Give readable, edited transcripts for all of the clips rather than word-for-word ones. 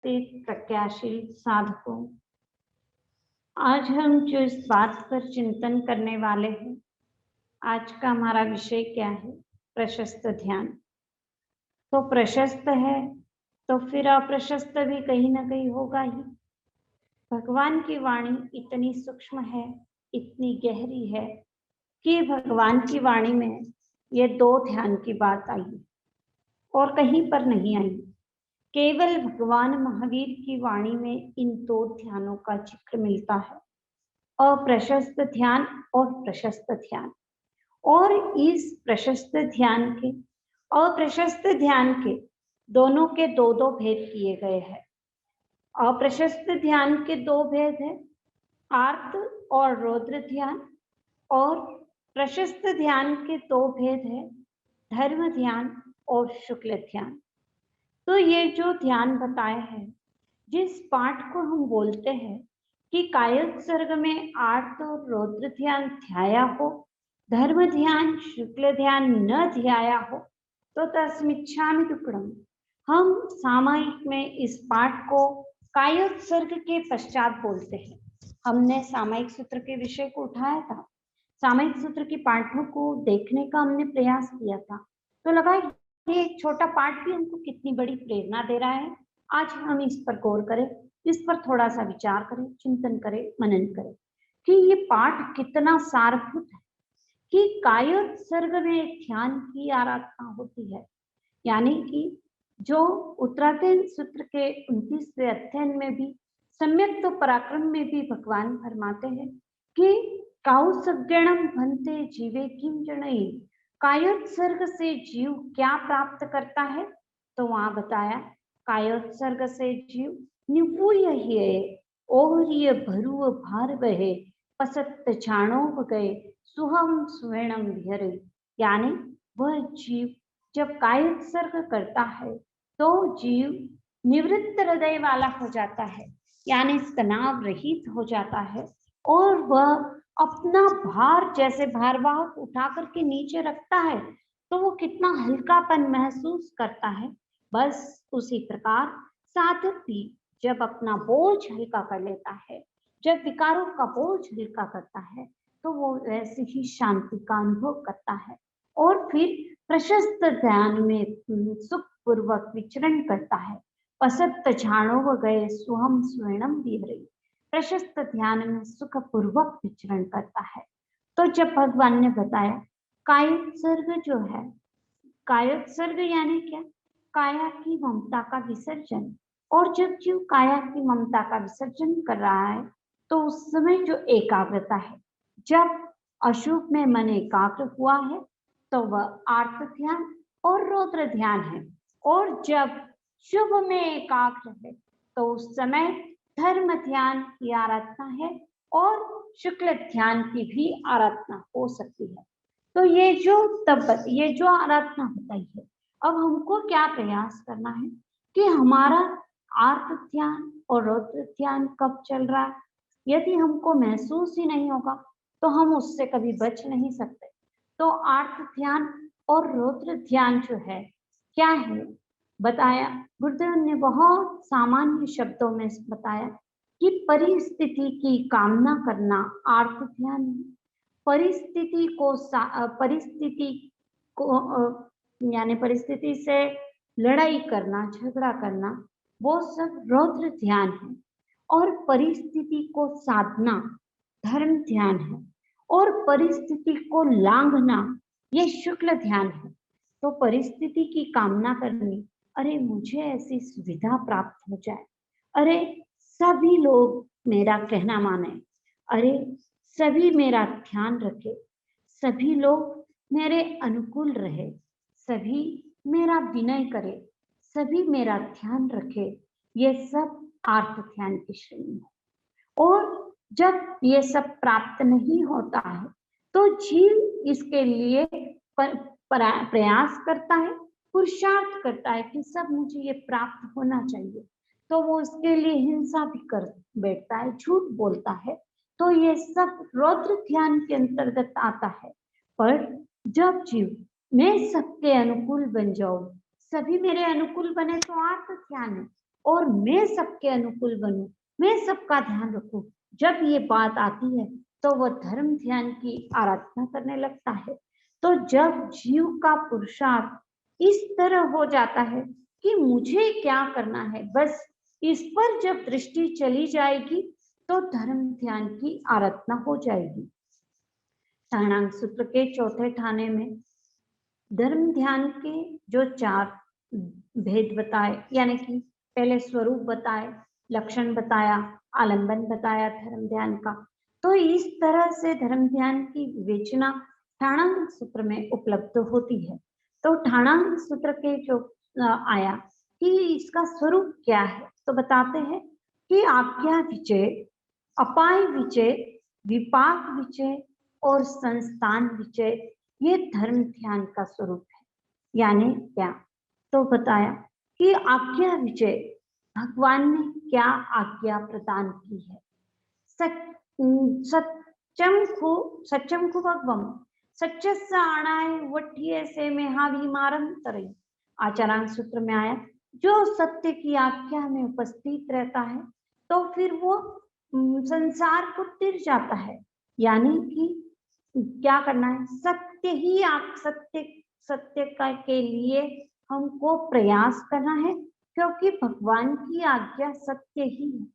स्थित प्रज्ञाशील साधकों, आज हम जो इस बात पर चिंतन करने वाले हैं, आज का हमारा विषय क्या है? प्रशस्त ध्यान। तो प्रशस्त है तो फिर अप्रशस्त भी कहीं ना कहीं होगा ही। भगवान की वाणी इतनी सूक्ष्म है, इतनी गहरी है कि भगवान की वाणी में ये दो ध्यान की बात आई और कहीं पर नहीं आई। केवल भगवान महावीर की वाणी में इन दो ध्यानों का जिक्र मिलता है, अप्रशस्त ध्यान और प्रशस्त ध्यान। और इस प्रशस्त ध्यान के अप्रशस्त ध्यान के दोनों के दो दो भेद किए गए हैं। अप्रशस्त ध्यान के दो भेद है, आर्त और रौद्र ध्यान, और प्रशस्त ध्यान के दो भेद है, धर्म ध्यान और शुक्ल ध्यान। तो ये जो ध्यान बताए हैं, जिस पाठ को हम बोलते हैं कि कायोत्सर्ग में आर्त और रौद्र ध्यान ध्याया हो, धर्म ध्यान शुक्ल ध्यान न ध्याया हो, तो तस्मिच्छामि दुक्कडम। हम सामायिक में इस पाठ को कायोत्सर्ग के पश्चात बोलते हैं। हमने सामायिक सूत्र के विषय को उठाया था, सामायिक सूत्र के पाठों को देखने का हमने प्रयास किया था, तो लगा ये एक छोटा पाठ भी हमको कितनी बड़ी प्रेरणा दे रहा है। आज हम इस पर गौर करें, इस पर थोड़ा सा विचार करें, चिंतन करें, मनन करें कि ये पाठ कितना सारभूत है कि कायोत्सर्ग में ध्यान की आराधना होती है। यानी कि जो उत्तरायण सूत्र के 29वें अध्ययन में भी, सम्यक तो पराक्रम में भी भगवान फरमाते हैं कि काउ सज्ञणम भन्ते जीवे किम जनई। कायोत्सर्ग से जीव क्या प्राप्त करता है? तो वहां बताया, कायोत्सर्ग से जीव निवूय ही ओहरिय भरुव भार बहे पसत छाणो गए सुहम स्वर्णम विहरे। यानी वह जीव जब कायोत्सर्ग करता है तो जीव निवृत्त हृदय वाला हो जाता है, यानी तनाव रहित हो जाता है, और वह अपना भार जैसे भारवाहक उठा करके नीचे रखता है तो वो कितना हल्कापन महसूस करता है। बस उसी प्रकार साधक भी जब अपना बोझ हल्का कर लेता है, जब विकारों का बोझ हल्का करता है, तो वो वैसे ही शांति का अनुभव करता है और फिर प्रशस्त ध्यान में सुख पूर्वक विचरण करता है। पसत झाणो गए सुहम स्वर्णम विहरे। प्रशस्त ध्यान में सुख पूर्वक विचरण करता है। तो जब भगवान ने बताया कायोत्सर्ग जो है, कायोत्सर्ग यानी क्या? काया की ममता का विसर्जन। और जब जीव काया की ममता का विसर्जन कर रहा है तो उस समय जो एकाग्रता है, जब अशुभ में मन एकाग्र हुआ है तो वह आर्त ध्यान और रौद्र ध्यान है, और जब शुभ में एकाग्र है तो उस समय धर्म ध्यान की आराधना है और शुक्ल ध्यान की भी आराधना हो सकती है। तो ये जो आराधना बताई है, अब हमको क्या प्रयास करना है कि हमारा आर्त ध्यान और रौद्र ध्यान कब चल रहा है। यदि हमको महसूस ही नहीं होगा तो हम उससे कभी बच नहीं सकते। तो आर्त ध्यान और रौद्र ध्यान जो है क्या है, बताया गुरुदेव ने बहुत सामान्य शब्दों में बताया कि परिस्थिति की कामना करना आर्त ध्यान है। परिस्थिति को यानी परिस्थिति से लड़ाई करना, झगड़ा करना, वो सब रौद्र ध्यान है। और परिस्थिति को साधना धर्म ध्यान है, और परिस्थिति को लांघना ये शुक्ल ध्यान है। तो परिस्थिति की कामना करनी, अरे मुझे ऐसी सुविधा प्राप्त हो जाए, अरे सभी लोग मेरा कहना माने, अरे सभी मेरा ध्यान रखे, सभी लोग मेरे अनुकूल रहे, सभी मेरा विनय करे, सभी मेरा ध्यान रखे, ये सब आर्त ध्यान की श्रेणी है। और जब ये सब प्राप्त नहीं होता है तो जीव इसके लिए प्रयास करता है, पुरुषार्थ करता है कि सब मुझे ये प्राप्त होना चाहिए, तो वो इसके लिए हिंसा भी कर बैठता है, झूठ बोलता है। तो ये सब रौद्र ध्यान के अंतर्गत आता है। पर जब जीव मैं सबके अनुकूल बन जाऊं, सभी मेरे अनुकूल बने, तो आर्त ध्यान है। और मैं सबके अनुकूल बनूं, मैं सबका ध्यान रखूं, जब ये बात आती है तो वह धर्म ध्यान की आराधना करने लगता है। तो जब जीव का पुरुषार्थ इस तरह हो जाता है कि मुझे क्या करना है, बस इस पर जब दृष्टि चली जाएगी तो धर्म ध्यान की आराधना हो जाएगी। षडांग सूत्र के चौथे ठाने में धर्म ध्यान के जो 4 भेद बताए, यानी कि पहले स्वरूप बताए, लक्षण बताया, आलंबन बताया धर्म ध्यान का। तो इस तरह से धर्म ध्यान की विवेचना ठाणांग सूत्र में उपलब्ध होती है। तो ठाणांग सूत्र के जो आया कि इसका स्वरूप क्या है, तो बताते हैं कि आज्ञा विजय, अपाय विजय, विपाक विजय और संस्थान विजय, ये धर्म ध्यान का स्वरूप है। यानी क्या, तो बताया कि आज्ञा विजय, भगवान ने क्या आज्ञा प्रदान की है। सच्चम खु भगवम सच्चस आणाय वठिये से मेहाभिमारम तरई। आचरण सूत्र में आया, जो सत्य की आज्ञा में उपस्थित रहता है तो फिर वो संसार को तिर जाता है। यानी कि क्या करना है, सत्य ही सत्य का के लिए हमको प्रयास करना है, क्योंकि भगवान की आज्ञा सत्य ही है।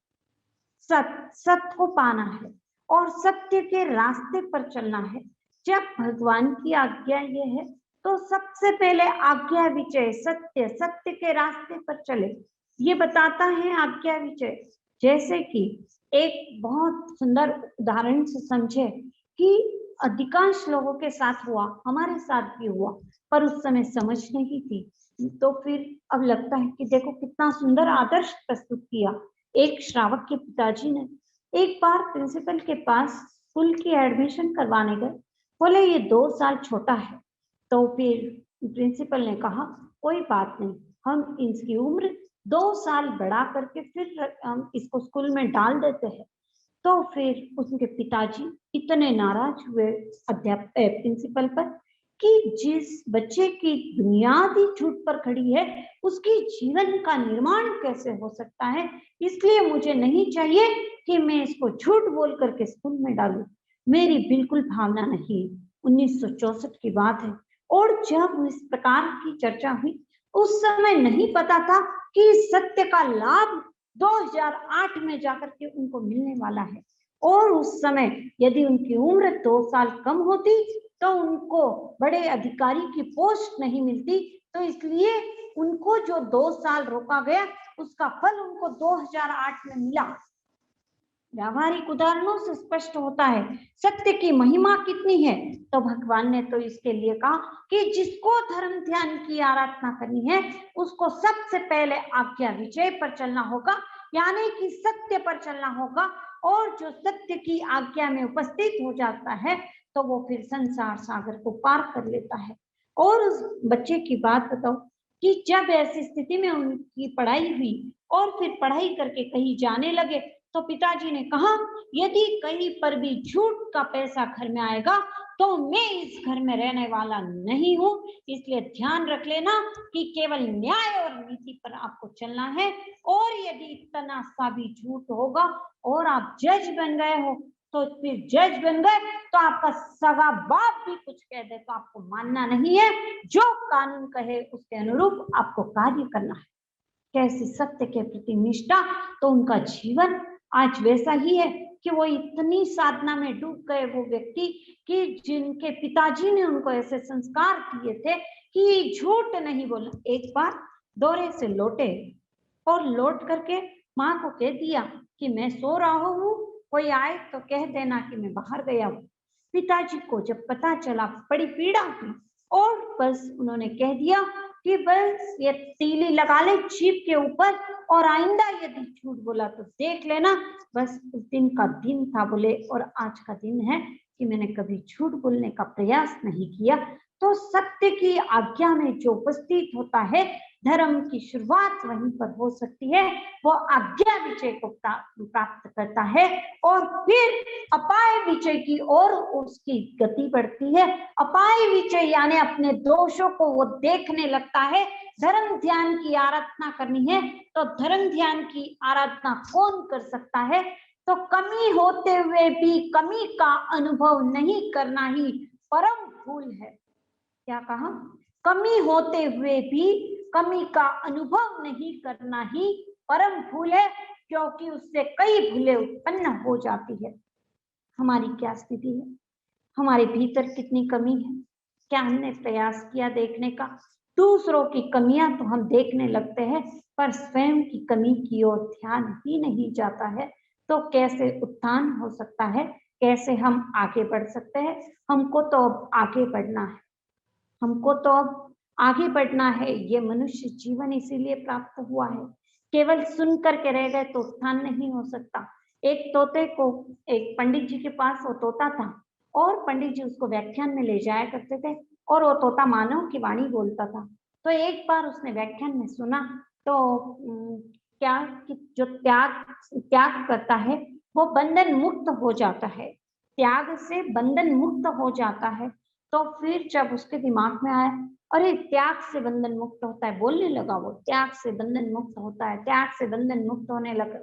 सत्य को पाना है और सत्य के रास्ते पर चलना है। जब भगवान की आज्ञा ये है तो सबसे पहले आज्ञा विजय, सत्य के रास्ते पर चले, ये बताता है आज्ञा विजय। जैसे कि एक बहुत सुंदर उदाहरण से समझे कि अधिकांश लोगों के साथ हुआ, हमारे साथ भी हुआ, पर उस समय समझ नहीं थी। तो फिर अब लगता है कि देखो कितना सुंदर आदर्श प्रस्तुत किया। एक श्रावक के पिताजी ने एक बार प्रिंसिपल के पास स्कूल की एडमिशन करवाने गए। बोले ये 2 साल छोटा है। तो फिर प्रिंसिपल ने कहा कोई बात नहीं, हम इसकी उम्र 2 साल बढ़ा करके फिर हम इसको स्कूल में डाल देते हैं। तो फिर उनके पिताजी इतने नाराज हुए प्रिंसिपल पर कि जिस बच्चे की बुनियादी झूठ पर खड़ी है उसकी जीवन का निर्माण कैसे हो सकता है, इसलिए मुझे नहीं चाहिए कि मैं इसको झूठ बोल करके स्कूल में डालूं। मेरी बिल्कुल भावना नहीं। 1964 की बात है और जब इस प्रकार की चर्चा हुई, उस समय नहीं पता था कि सत्य का लाभ 2008 में जाकर के उनको मिलने वाला है। और उस समय यदि उनकी उम्र 2 साल कम होती तो उनको बड़े अधिकारी की पोस्ट नहीं मिलती। तो इसलिए उनको जो 2 साल रोका गया उसका फल उनको 2008 में मिला। व्यावहारिक उदाहरणों से स्पष्ट होता है सत्य की महिमा कितनी है। तो भगवान ने तो इसके लिए कहा कि जिसको धर्म ध्यान की आराधना करनी है उसको सबसे पहले आज्ञा विजय पर चलना होगा, यानी कि सत्य पर चलना होगा। और जो सत्य की आज्ञा में उपस्थित हो जाता है तो वो फिर संसार सागर को पार कर लेता है। और उस बच्चे की बात बताओ कि जब ऐसी स्थिति में उनकी पढ़ाई हुई और फिर पढ़ाई करके कहीं जाने लगे तो पिताजी ने कहा यदि कहीं पर भी झूठ का पैसा घर में आएगा तो मैं इस घर में रहने वाला नहीं हूं। इसलिए ध्यान रख लेना कि केवल न्याय और नीति पर आपको चलना है। और यदि इतना सा भी झूठ होगा और आप जज बन गए हो तो फिर जज बन गए तो आपका सगा बाप भी कुछ कह दे तो आपको मानना नहीं है। जो कानून कहे उसके अनुरूप आपको कार्य करना है। कैसी सत्य के प्रति निष्ठा। तो उनका जीवन आज वैसा ही है कि वो इतनी साधना में डूब गए वो व्यक्ति कि जिनके पिताजी ने उनको ऐसे संस्कार दिए थे कि झूठ नहीं बोलना। एक बार दौरे से लौटे और लौट करके माँ को कह दिया कि मैं सो रहा हूँ, कोई आए तो कह देना कि मैं बाहर गया हूँ। पिताजी को जब पता चला बड़ी पीड़ा हुई और बस उन्होंने कह दिया कि बस ये तीली लगा ले जीभ के ऊपर और आइंदा यदि झूठ बोला तो देख लेना। बस उस दिन का दिन था बोले, और आज का दिन है कि मैंने कभी झूठ बोलने का प्रयास नहीं किया। तो सत्य की आज्ञा में जो उपस्थित होता है धर्म की शुरुआत वहीं पर हो सकती है। वो आज्ञा विजय को प्राप्त करता है और फिर अपाय विजय की ओर उसकी गति बढ़ती है। अपाय विजय यानी अपने दोषों को वो देखने लगता है। धर्म ध्यान की आराधना करनी है तो धर्म ध्यान की आराधना कौन कर सकता है? तो कमी होते हुए भी कमी का अनुभव नहीं करना ही परम भूल है। क्या कहा? कमी होते हुए भी कमी का अनुभव नहीं करना ही परम भूल है, क्योंकि उससे कई भूलें उत्पन्न हो जाती है। हमारी क्या स्थिति है? हमारे भीतर कितनी कमी है? क्या हमने प्रयास किया देखने का? दूसरों की कमियां तो हम देखने लगते हैं, पर स्वयं की कमी की ओर ध्यान ही नहीं जाता है। तो कैसे उत्थान हो सकता है? कैसे हम आगे बढ़ सकते हैं? हमको तो अब आगे बढ़ना है, हमको तो अब आगे बढ़ना है। ये मनुष्य जीवन इसीलिए प्राप्त हुआ है। केवल सुन करके रह गए तो उत्थान नहीं हो सकता। एक तोते को, एक पंडित जी के पास वो तोता था और पंडित जी उसको व्याख्यान में ले जाया करते थे और वो तोता मानव की वाणी बोलता था। तो एक बार उसने व्याख्यान में सुना तो क्या कि जो त्याग त्याग करता है वो बंधन मुक्त हो जाता है, त्याग से बंधन मुक्त हो जाता है। तो फिर जब उसके दिमाग में आया, अरे त्याग से बंधन मुक्त होता है, बोलने लगा वो, त्याग से बंधन मुक्त होता है, त्याग से बंधन मुक्त होने लगा।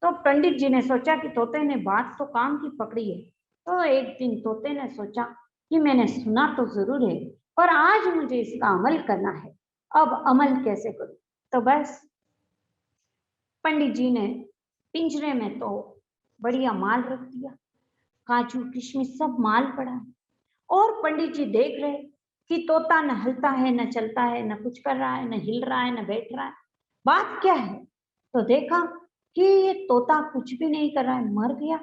तो पंडित जी ने सोचा कि तोते ने बात तो काम की पकड़ी है। तो एक दिन तोते ने सोचा कि मैंने सुना तो जरूर है, पर आज मुझे इसका अमल करना है। अब अमल कैसे करूं? तो बस पंडित जी ने पिंजरे में तो बढ़िया माल रख दिया, काजू किशमिश सब माल पड़ा है। और पंडित जी देख रहे कि तोता न हलता है, न चलता है, न कुछ कर रहा है, न हिल रहा है, न बैठ रहा है। बात क्या है? तो देखा कि ये तोता कुछ भी नहीं कर रहा है, मर गया।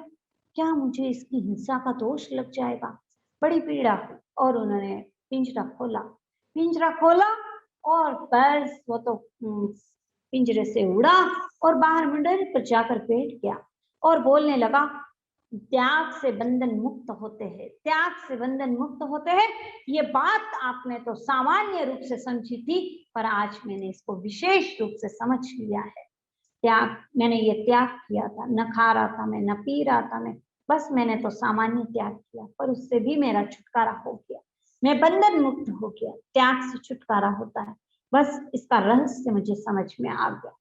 क्या मुझे इसकी हिंसा का दोष लग जाएगा? बड़ी पीड़ा हुई और उन्होंने पिंजरा खोला। पिंजरा खोला और बस वो तो पिंजरे से उड़ा और बाहर मंडल पर जाकर बैठ गया और बोलने लगा, त्याग से बंधन मुक्त होते हैं, त्याग से बंधन मुक्त होते हैं। ये बात आपने तो सामान्य रूप से समझी थी, पर आज मैंने इसको विशेष रूप से समझ लिया है। त्याग, मैंने ये त्याग किया था, न खा रहा था मैं, न पी रहा था मैं, बस मैंने तो सामान्य त्याग किया, पर उससे भी मेरा छुटकारा हो गया, मैं बंधन मुक्त हो गया। त्याग से छुटकारा होता है, बस इसका रहस्य मुझे समझ में आ गया।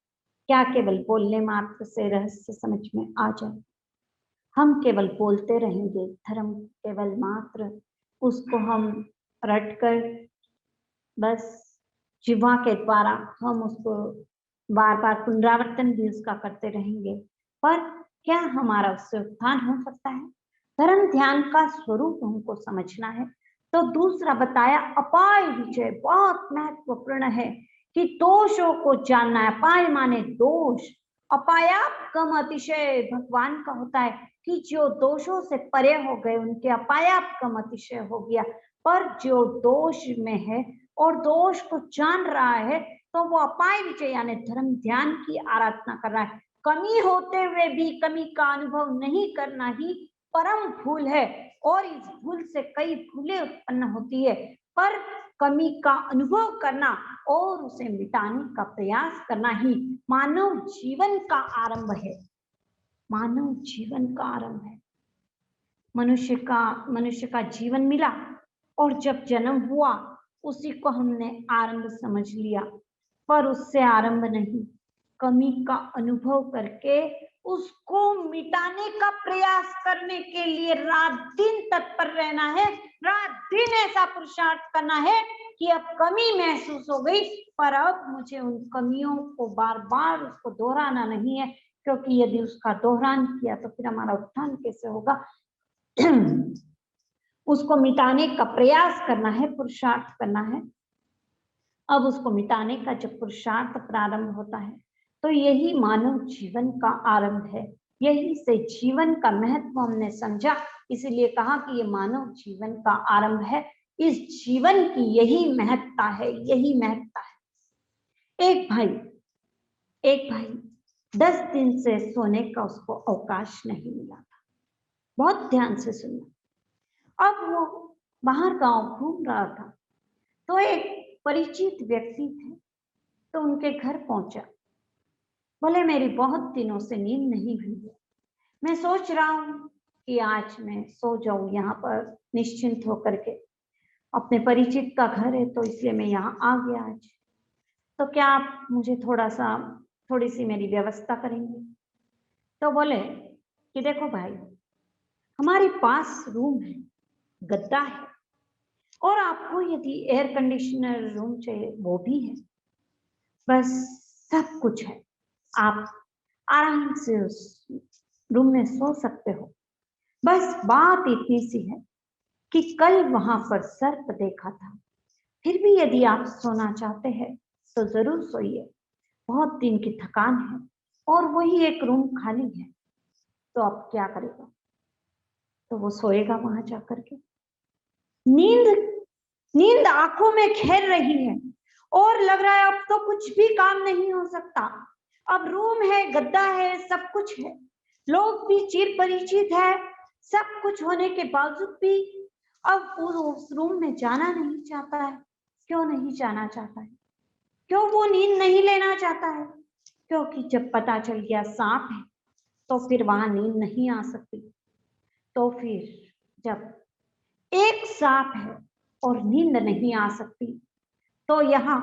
क्या केवल बोलने मात्र से रहस्य समझ में आ जाए? हम केवल बोलते रहेंगे, धर्म केवल मात्र उसको हम रट कर बस जिह्वा के द्वारा हम उसको बार बार पुनरावर्तन भी उसका करते रहेंगे, पर क्या हमारा उससे उत्थान हो सकता है? धर्म ध्यान का स्वरूप हमको समझना है। तो दूसरा बताया अपाय विजय, बहुत महत्वपूर्ण है कि दोषों को जानना है। अपाय माने दोष, अपायापगम अतिशय भगवान का होता है कि जो दोषों से परे हो गए उनके अपायापगम अतिशय हो गया। पर जो दोष में है और दोष को जान रहा है तो वो अपाय विजय यानी धर्म ध्यान की आराधना कर रहा है। कमी होते हुए भी कमी का अनुभव नहीं करना ही परम भूल है और इस भूल से कई भूलें उत्पन्न होती है। पर कमी का अनुभव करना और उसे मिटाने का प्रयास करना ही मानव जीवन का आरंभ है, मानव जीवन का आरंभ है। मनुष्य का जीवन मिला और जब जन्म हुआ उसी को हमने आरंभ समझ लिया, पर उससे आरंभ नहीं, कमी का अनुभव करके उसको मिटाने का प्रयास करने के लिए रात दिन तत्पर रहना है, रात दिन ऐसा पुरुषार्थ करना है कि अब कमी महसूस हो गई, पर अब मुझे उन कमियों को बार बार उसको दोहराना नहीं है, क्योंकि यदि उसका दोहरान किया तो फिर हमारा उत्थान कैसे होगा? उसको मिटाने का प्रयास करना है, पुरुषार्थ करना है। अब उसको मिटाने का जब पुरुषार्थ प्रारंभ होता है तो यही मानव जीवन का आरंभ है। यही से जीवन का महत्व हमने समझा, इसीलिए कहा कि ये मानव जीवन का आरंभ है। इस जीवन की यही महत्ता है, यही महत्ता है। एक भाई 10 दिन से सोने का उसको अवकाश नहीं मिला था। बहुत ध्यान से सुनना। अब वो बाहर गांव घूम रहा था तो एक परिचित व्यक्ति थे, तो उनके घर पहुंचा। बोले मेरी बहुत दिनों से नींद नहीं हुई है, मैं सोच रहा हूँ कि आज मैं सो जाऊं यहाँ पर निश्चिंत होकर के। अपने परिचित का घर है तो इसलिए मैं यहाँ आ गया आज। तो क्या आप मुझे थोड़ी सी मेरी व्यवस्था करेंगे? तो बोले कि देखो भाई, हमारे पास रूम है, गद्दा है, और आपको यदि एयर कंडीशनर रूम चाहिए वो भी है, बस सब कुछ है। आप आराम से उस रूम में सो सकते हो। बस बात इतनी सी है कि कल वहां पर सर्प देखा था। फिर भी यदि आप सोना चाहते हैं तो जरूर सोइए, बहुत दिन की थकान है और वही एक रूम खाली है। तो अब क्या करेगा? तो वो सोएगा वहां जाकर के। नींद नींद आंखों में घेर रही है और लग रहा है अब तो कुछ भी काम नहीं हो सकता। अब रूम है, गद्दा है, सब कुछ है, लोग भी चिर परिचित है, सब कुछ होने के बावजूद भी अब वो उस रूम में जाना नहीं चाहता है। क्यों नहीं जाना चाहता है? क्यों वो नींद नहीं लेना चाहता है? क्योंकि जब पता चल गया सांप है तो फिर वहां नींद नहीं आ सकती। तो फिर जब एक सांप है और नींद नहीं आ सकती, तो यहाँ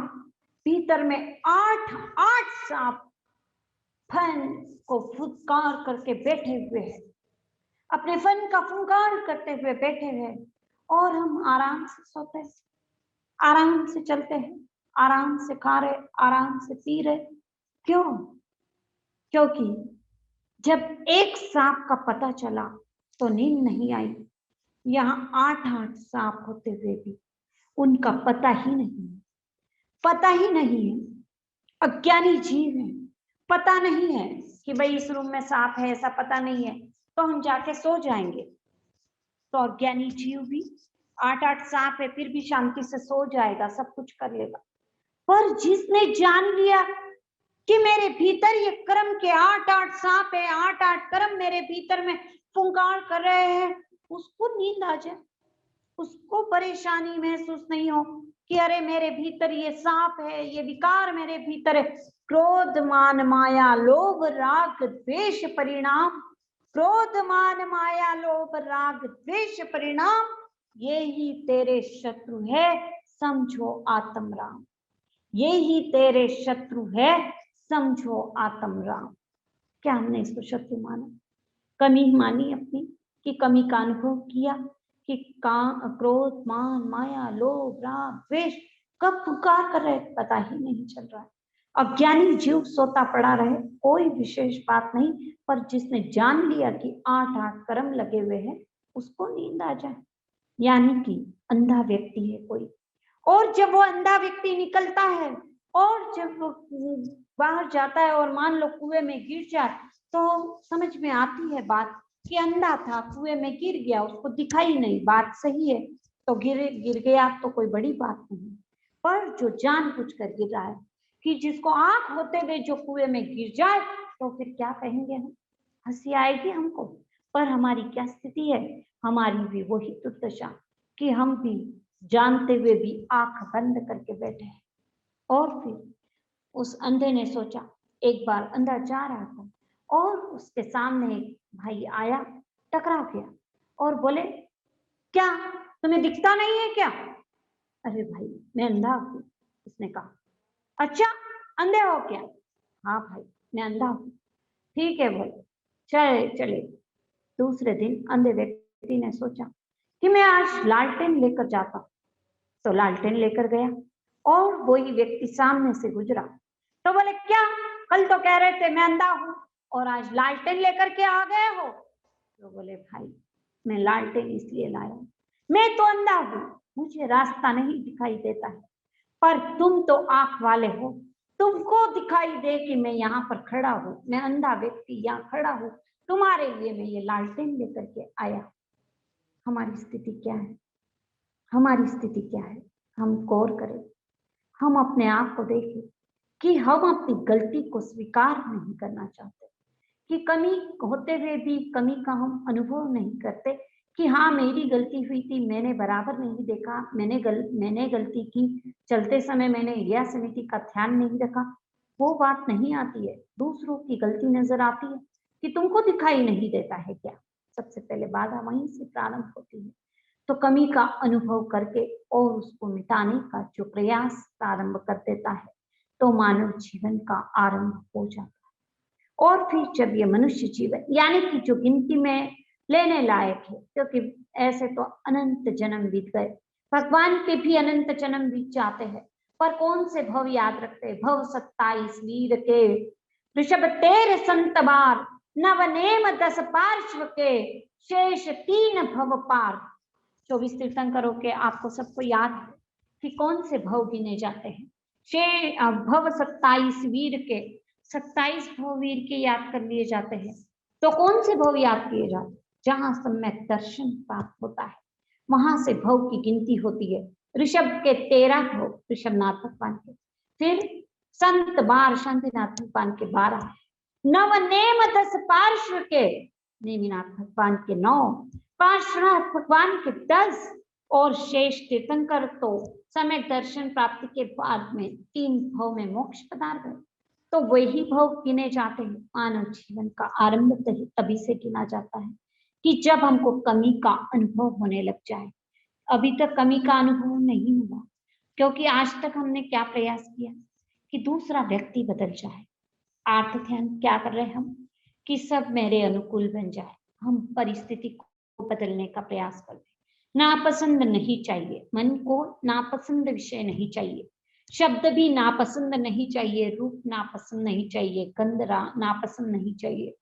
भीतर में आठ आठ सांप फन को फुंकार करके बैठे हुए हैं, अपने फन का फुंकार करते हुए बैठे हैं। और हम आराम से सोते हैं, आराम से चलते हैं, आराम से खा रहे, आराम से पी रहे। क्यों? क्योंकि जब एक सांप का पता चला तो नींद नहीं आई। यहाँ आठ आठ सांप होते हुए भी उनका पता ही नहीं है, पता ही नहीं है। अज्ञानी जीव है, पता नहीं है कि भाई इस रूम में सांप है, ऐसा पता नहीं है, तो हम जाके सो जाएंगे। तो अज्ञानी जीव भी आठ आठ सांप है फिर भी शांति से सो जाएगा, सब कुछ कर लेगा। पर जिसने जान लिया कि मेरे भीतर ये कर्म के आठ आठ सांप है, आठ आठ कर्म मेरे भीतर में फुंकार कर रहे हैं, उसको नींद आ जाए, उसको परेशानी महसूस नहीं हो कि अरे मेरे भीतर ये सांप है, ये विकार मेरे भीतर है। क्रोध मान माया लोभ राग द्वेष परिणाम, क्रोध मान माया लोभ राग द्वेष परिणाम, ये ही तेरे शत्रु है, समझो आत्म राम। ये ही तेरे शत्रु है, समझो आत्म राम। क्या हमने इसको शत्रु माना? कमी मानी अपनी कि कमी का अनुभव किया कि क्रोध मान माया लोभ राग द्वेष कब पुकार कर रहे पता ही नहीं चल रहा है। अज्ञानी जीव सोता पड़ा रहे, कोई विशेष बात नहीं, पर जिसने जान लिया कि आठ आठ कर्म लगे हुए हैं उसको नींद आ जाए। यानी कि अंधा व्यक्ति है कोई, और जब वो अंधा व्यक्ति निकलता है और जब वो बाहर जाता है और मान लो कुएं में गिर जाए तो समझ में आती है बात कि अंधा था, कुएं में गिर गया, उसको दिखाई नहीं, बात सही है, तो गिर गया तो कोई बड़ी बात नहीं। पर जो जानबूझ कर गिर रहा है, कि जिसको आंख होते हुए जो कुएं में गिर जाए तो फिर क्या कहेंगे हम? हंसी आएगी हमको। पर हमारी क्या स्थिति है? हमारी भी वही दुर्दशा कि हम भी जानते हुए भी आंख बंद करके बैठे हैं। और फिर उस अंधे ने सोचा, एक बार अंधा जा रहा था और उसके सामने एक भाई आया, टकरा गया और बोले, क्या तुम्हें दिखता नहीं है क्या? अरे भाई मैं अंधा हूँ, उसने कहा। अच्छा अंधे हो क्या? हाँ भाई मैं अंधा हूँ। ठीक है बोले, चले चले। दूसरे दिन अंधे व्यक्ति ने सोचा कि मैं आज लालटेन लेकर जाता हूँ, तो लालटेन लेकर गया और वही व्यक्ति सामने से गुजरा तो बोले, क्या कल तो कह रहे थे मैं अंधा हूं और आज लालटेन लेकर के आ गए हो? तो बोले, भाई मैं लालटेन इसलिए लाया, मैं तो अंधा हूं, मुझे रास्ता नहीं दिखाई देता है, पर तुम तो आंख वाले हो, तुमको दिखाई दे कि मैं यहाँ पर खड़ा हूँ, मैं अंधा व्यक्ति यहाँ खड़ा हूँ, तुम्हारे लिए मैं ये लालटेन लेकर के आया। हमारी स्थिति क्या है? हमारी स्थिति क्या है? हम गौर करें, हम अपने आप को देखें कि हम अपनी गलती को स्वीकार नहीं करना चाहते, कि कमी होते हुए भी कमी का हम अनुभव नहीं करते, कि हाँ मेरी गलती हुई थी, मैंने बराबर नहीं देखा, मैंने गलती की, चलते समय मैंने एरिया समिति का ध्यान नहीं रखा, वो बात नहीं आती है। दूसरों की गलती नजर आती है कि तुमको दिखाई नहीं देता है क्या। सबसे पहले बाधा वहीं से प्रारंभ होती है। तो कमी का अनुभव करके और उसको मिटाने का जो प्रयास प्रारंभ कर देता है तो मानव जीवन का आरंभ हो जाता है। और फिर जब ये मनुष्य जीवन यानी कि जो गिनती में लेने लायक है, क्योंकि ऐसे तो अनंत जन्म बीत गए, भगवान के भी अनंत जन्म बीत जाते हैं, पर कौन से भव याद रखते हैं। भव 27 वीर के ऋषभ 13 संत बार, नवनेम 10 पार्श्व के, शेष 3 भव पार। 24 तीर्थंकरों के आपको सबको याद है कि कौन से भव गिने जाते हैं। भव 27 वीर के, 27 भव वीर के याद कर लिए जाते हैं। तो कौन से भव याद किए जाते हैं? जहां सम्यक दर्शन प्राप्त होता है वहां से भव की गिनती होती है। ऋषभ के 13 भव ऋषभनाथ भगवान के, फिर संत बार शांतिनाथ भगवान के 12, नवनेम 10 पार्श्व के नेमिनाथ भगवान के 9, पार्श्वनाथ भगवान के 10 और शेष तीर्थंकर तो समय दर्शन प्राप्ति के बाद में 3 भव में मोक्ष पदार्थ गए। तो वही भव गिने जाते हैं। मानव जीवन का आरंभ तभी से गिना जाता है कि जब हमको कमी का अनुभव होने लग जाए। अभी तक कमी का अनुभव नहीं हुआ, क्योंकि आज तक हमने क्या प्रयास किया कि दूसरा व्यक्ति बदल जाए। आर्थ ध्यान क्या कर रहे हैं हम कि सब मेरे अनुकूल बन जाए। हम परिस्थिति को बदलने का प्रयास कर रहे हैं। नापसंद नहीं चाहिए, मन को नापसंद विषय नहीं चाहिए, शब्द भी नापसंद नहीं चाहिए, रूप नापसंद नहीं चाहिए, गंध नापसंद नहीं चाहिए,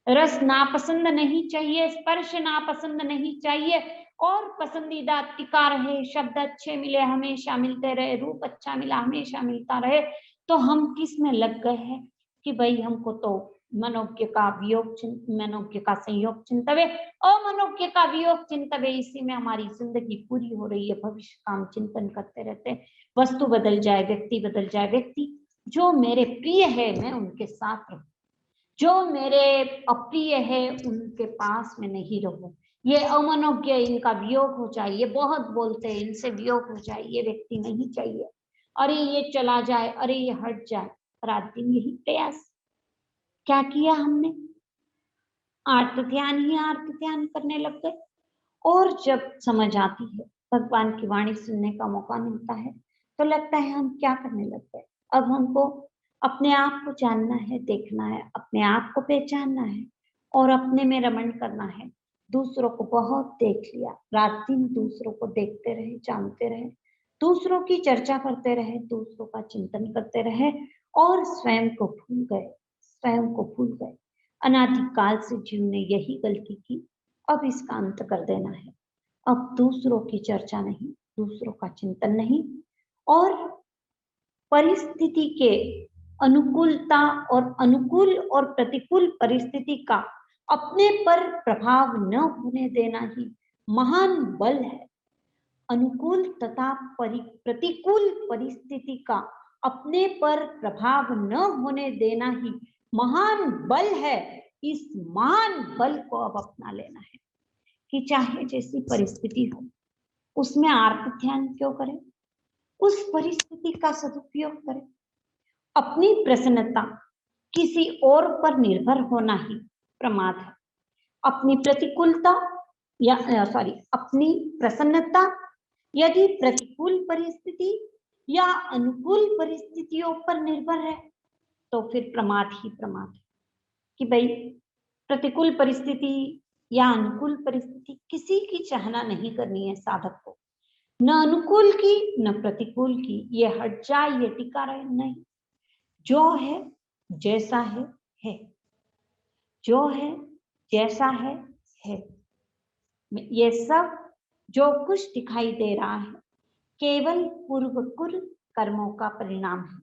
रस नापसंद नहीं चाहिए, स्पर्श नापसंद नहीं चाहिए, और पसंदीदा टिका रहे, शब्द अच्छे मिले हमेशा मिलते रहे, रूप अच्छा मिला हमेशा मिलता रहे। तो हम किस में लग गए हैं कि भाई हमको तो मनोज्ञ का वियोग मनोज्ञ का संयोग चिंतवे और मनोज्ञ का वियोग चिंतवे, इसी में हमारी जिंदगी पूरी हो रही है। भविष्य का हम चिंतन करते रहते हैं। वस्तु बदल जाए, व्यक्ति बदल जाए, व्यक्ति जो मेरे प्रिय है मैं उनके साथ रहूं, जो मेरे अप्रिय है उनके पास में नहीं रहूं, ये अमनोज्ञ इनका वियोग हो जाए, ये बहुत बोलते हैं इनसे वियोग हो जाए, ये व्यक्ति नहीं चाहिए, अरे ये चला जाए, अरे ये हट जाए। रात दिन यही प्रयास क्या किया हमने, आर्त ध्यान करने लग गए। और जब समझ आती है, भगवान की वाणी सुनने का मौका मिलता है, तो लगता है हम क्या करने लग गए। अब हमको अपने आप को जानना है, देखना है, अपने आप को पहचानना है और अपने में रमण करना है। दूसरों को बहुत देख लिया, रात दिन दूसरों को देखते रहे, जानते रहे, दूसरों की चर्चा करते रहे, दूसरों का चिंतन करते रहे और स्वयं को भूल गए, स्वयं को भूल गए। अनादिकाल से जीव ने यही गलती की, अब इसका अंत कर देना है। अब दूसरों की चर्चा नहीं, दूसरों का चिंतन नहीं, और परिस्थिति के अनुकूलता और अनुकूल और प्रतिकूल परिस्थिति का अपने पर प्रभाव न होने देना ही महान बल है। अनुकूल तथा प्रतिकूल परिस्थिति का अपने पर प्रभाव न होने देना ही महान बल है। इस महान बल को अब अपना लेना है कि चाहे जैसी परिस्थिति हो उसमें आर्त ध्यान क्यों करें, उस परिस्थिति का सदुपयोग करें। अपनी प्रसन्नता किसी और पर निर्भर होना ही प्रमाद है। अपनी प्रतिकूलता अपनी प्रसन्नता यदि प्रतिकूल परिस्थिति या अनुकूल परिस्थितियों पर निर्भर है तो फिर प्रमाद ही प्रमाद है कि भाई प्रतिकूल परिस्थिति या अनुकूल परिस्थिति किसी की चाहना नहीं करनी है साधक को, न अनुकूल की न प्रतिकूल की, ये हट जाए ये टिका रहे, नहीं। जो है जैसा है, जो है जैसा है। ये सब जो कुछ दिखाई दे रहा है केवल पूर्वकृत कर्मों का परिणाम है,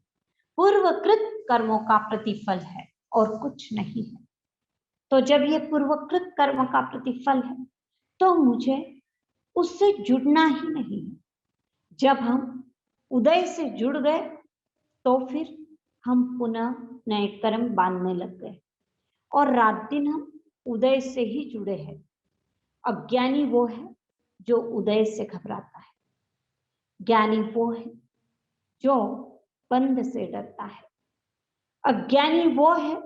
पूर्वकृत कर्मों का प्रतिफल है और कुछ नहीं है। तो जब ये पूर्वकृत कर्म का प्रतिफल है तो मुझे उससे जुड़ना ही नहीं है। जब हम उदय से जुड़ गए तो फिर हम पुनः नए कर्म बांधने लग गए और रात दिन हम उदय से ही जुड़े हैं। अज्ञानी वो है जो उदय से घबराता है, ज्ञानी वो है जो बंद से डरता है। अज्ञानी वो है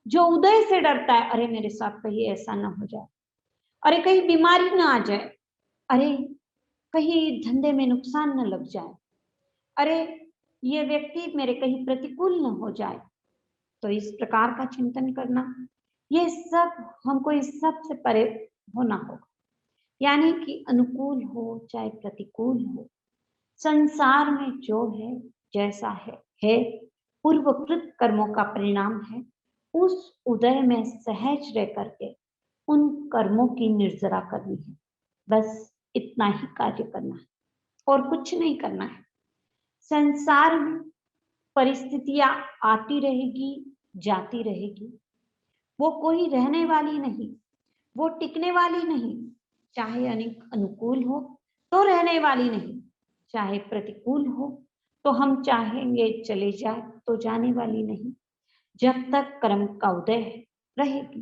जो उदय से डरता है, अरे मेरे साथ कहीं ऐसा ना हो जाए, अरे कहीं बीमारी ना आ जाए, अरे कहीं धंधे में नुकसान न लग जाए, अरे ये व्यक्ति मेरे कहीं प्रतिकूल न हो जाए। तो इस प्रकार का चिंतन करना, ये सब हमको इस सब से परे होना होगा। यानी कि अनुकूल हो चाहे प्रतिकूल हो, संसार में जो है जैसा है पूर्वकृत कर्मों का परिणाम है। उस उदय में सहज रह करके उन कर्मों की निर्जरा करनी है, बस इतना ही कार्य करना है और कुछ नहीं करना है। संसार में परिस्थितियां आती रहेगी, जाती रहेगी, वो कोई रहने वाली नहीं, वो टिकने वाली नहीं। चाहे अनुकूल हो तो रहने वाली नहीं, चाहे प्रतिकूल हो तो हम चाहेंगे चले जाए तो जाने वाली नहीं। जब तक कर्म का उदय रहेगी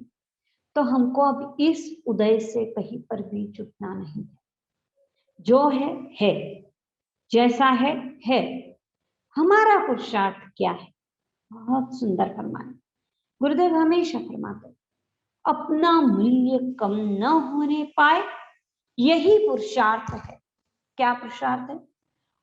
तो हमको अब इस उदय से कहीं पर भी छूटना नहीं है। जो है, जैसा है। हमारा पुरुषार्थ क्या है? बहुत सुंदर फरमाया गुरुदेव, हमेशा फरमाते अपना मूल्य कम न होने पाए, यही पुरुषार्थ है। क्या पुरुषार्थ है?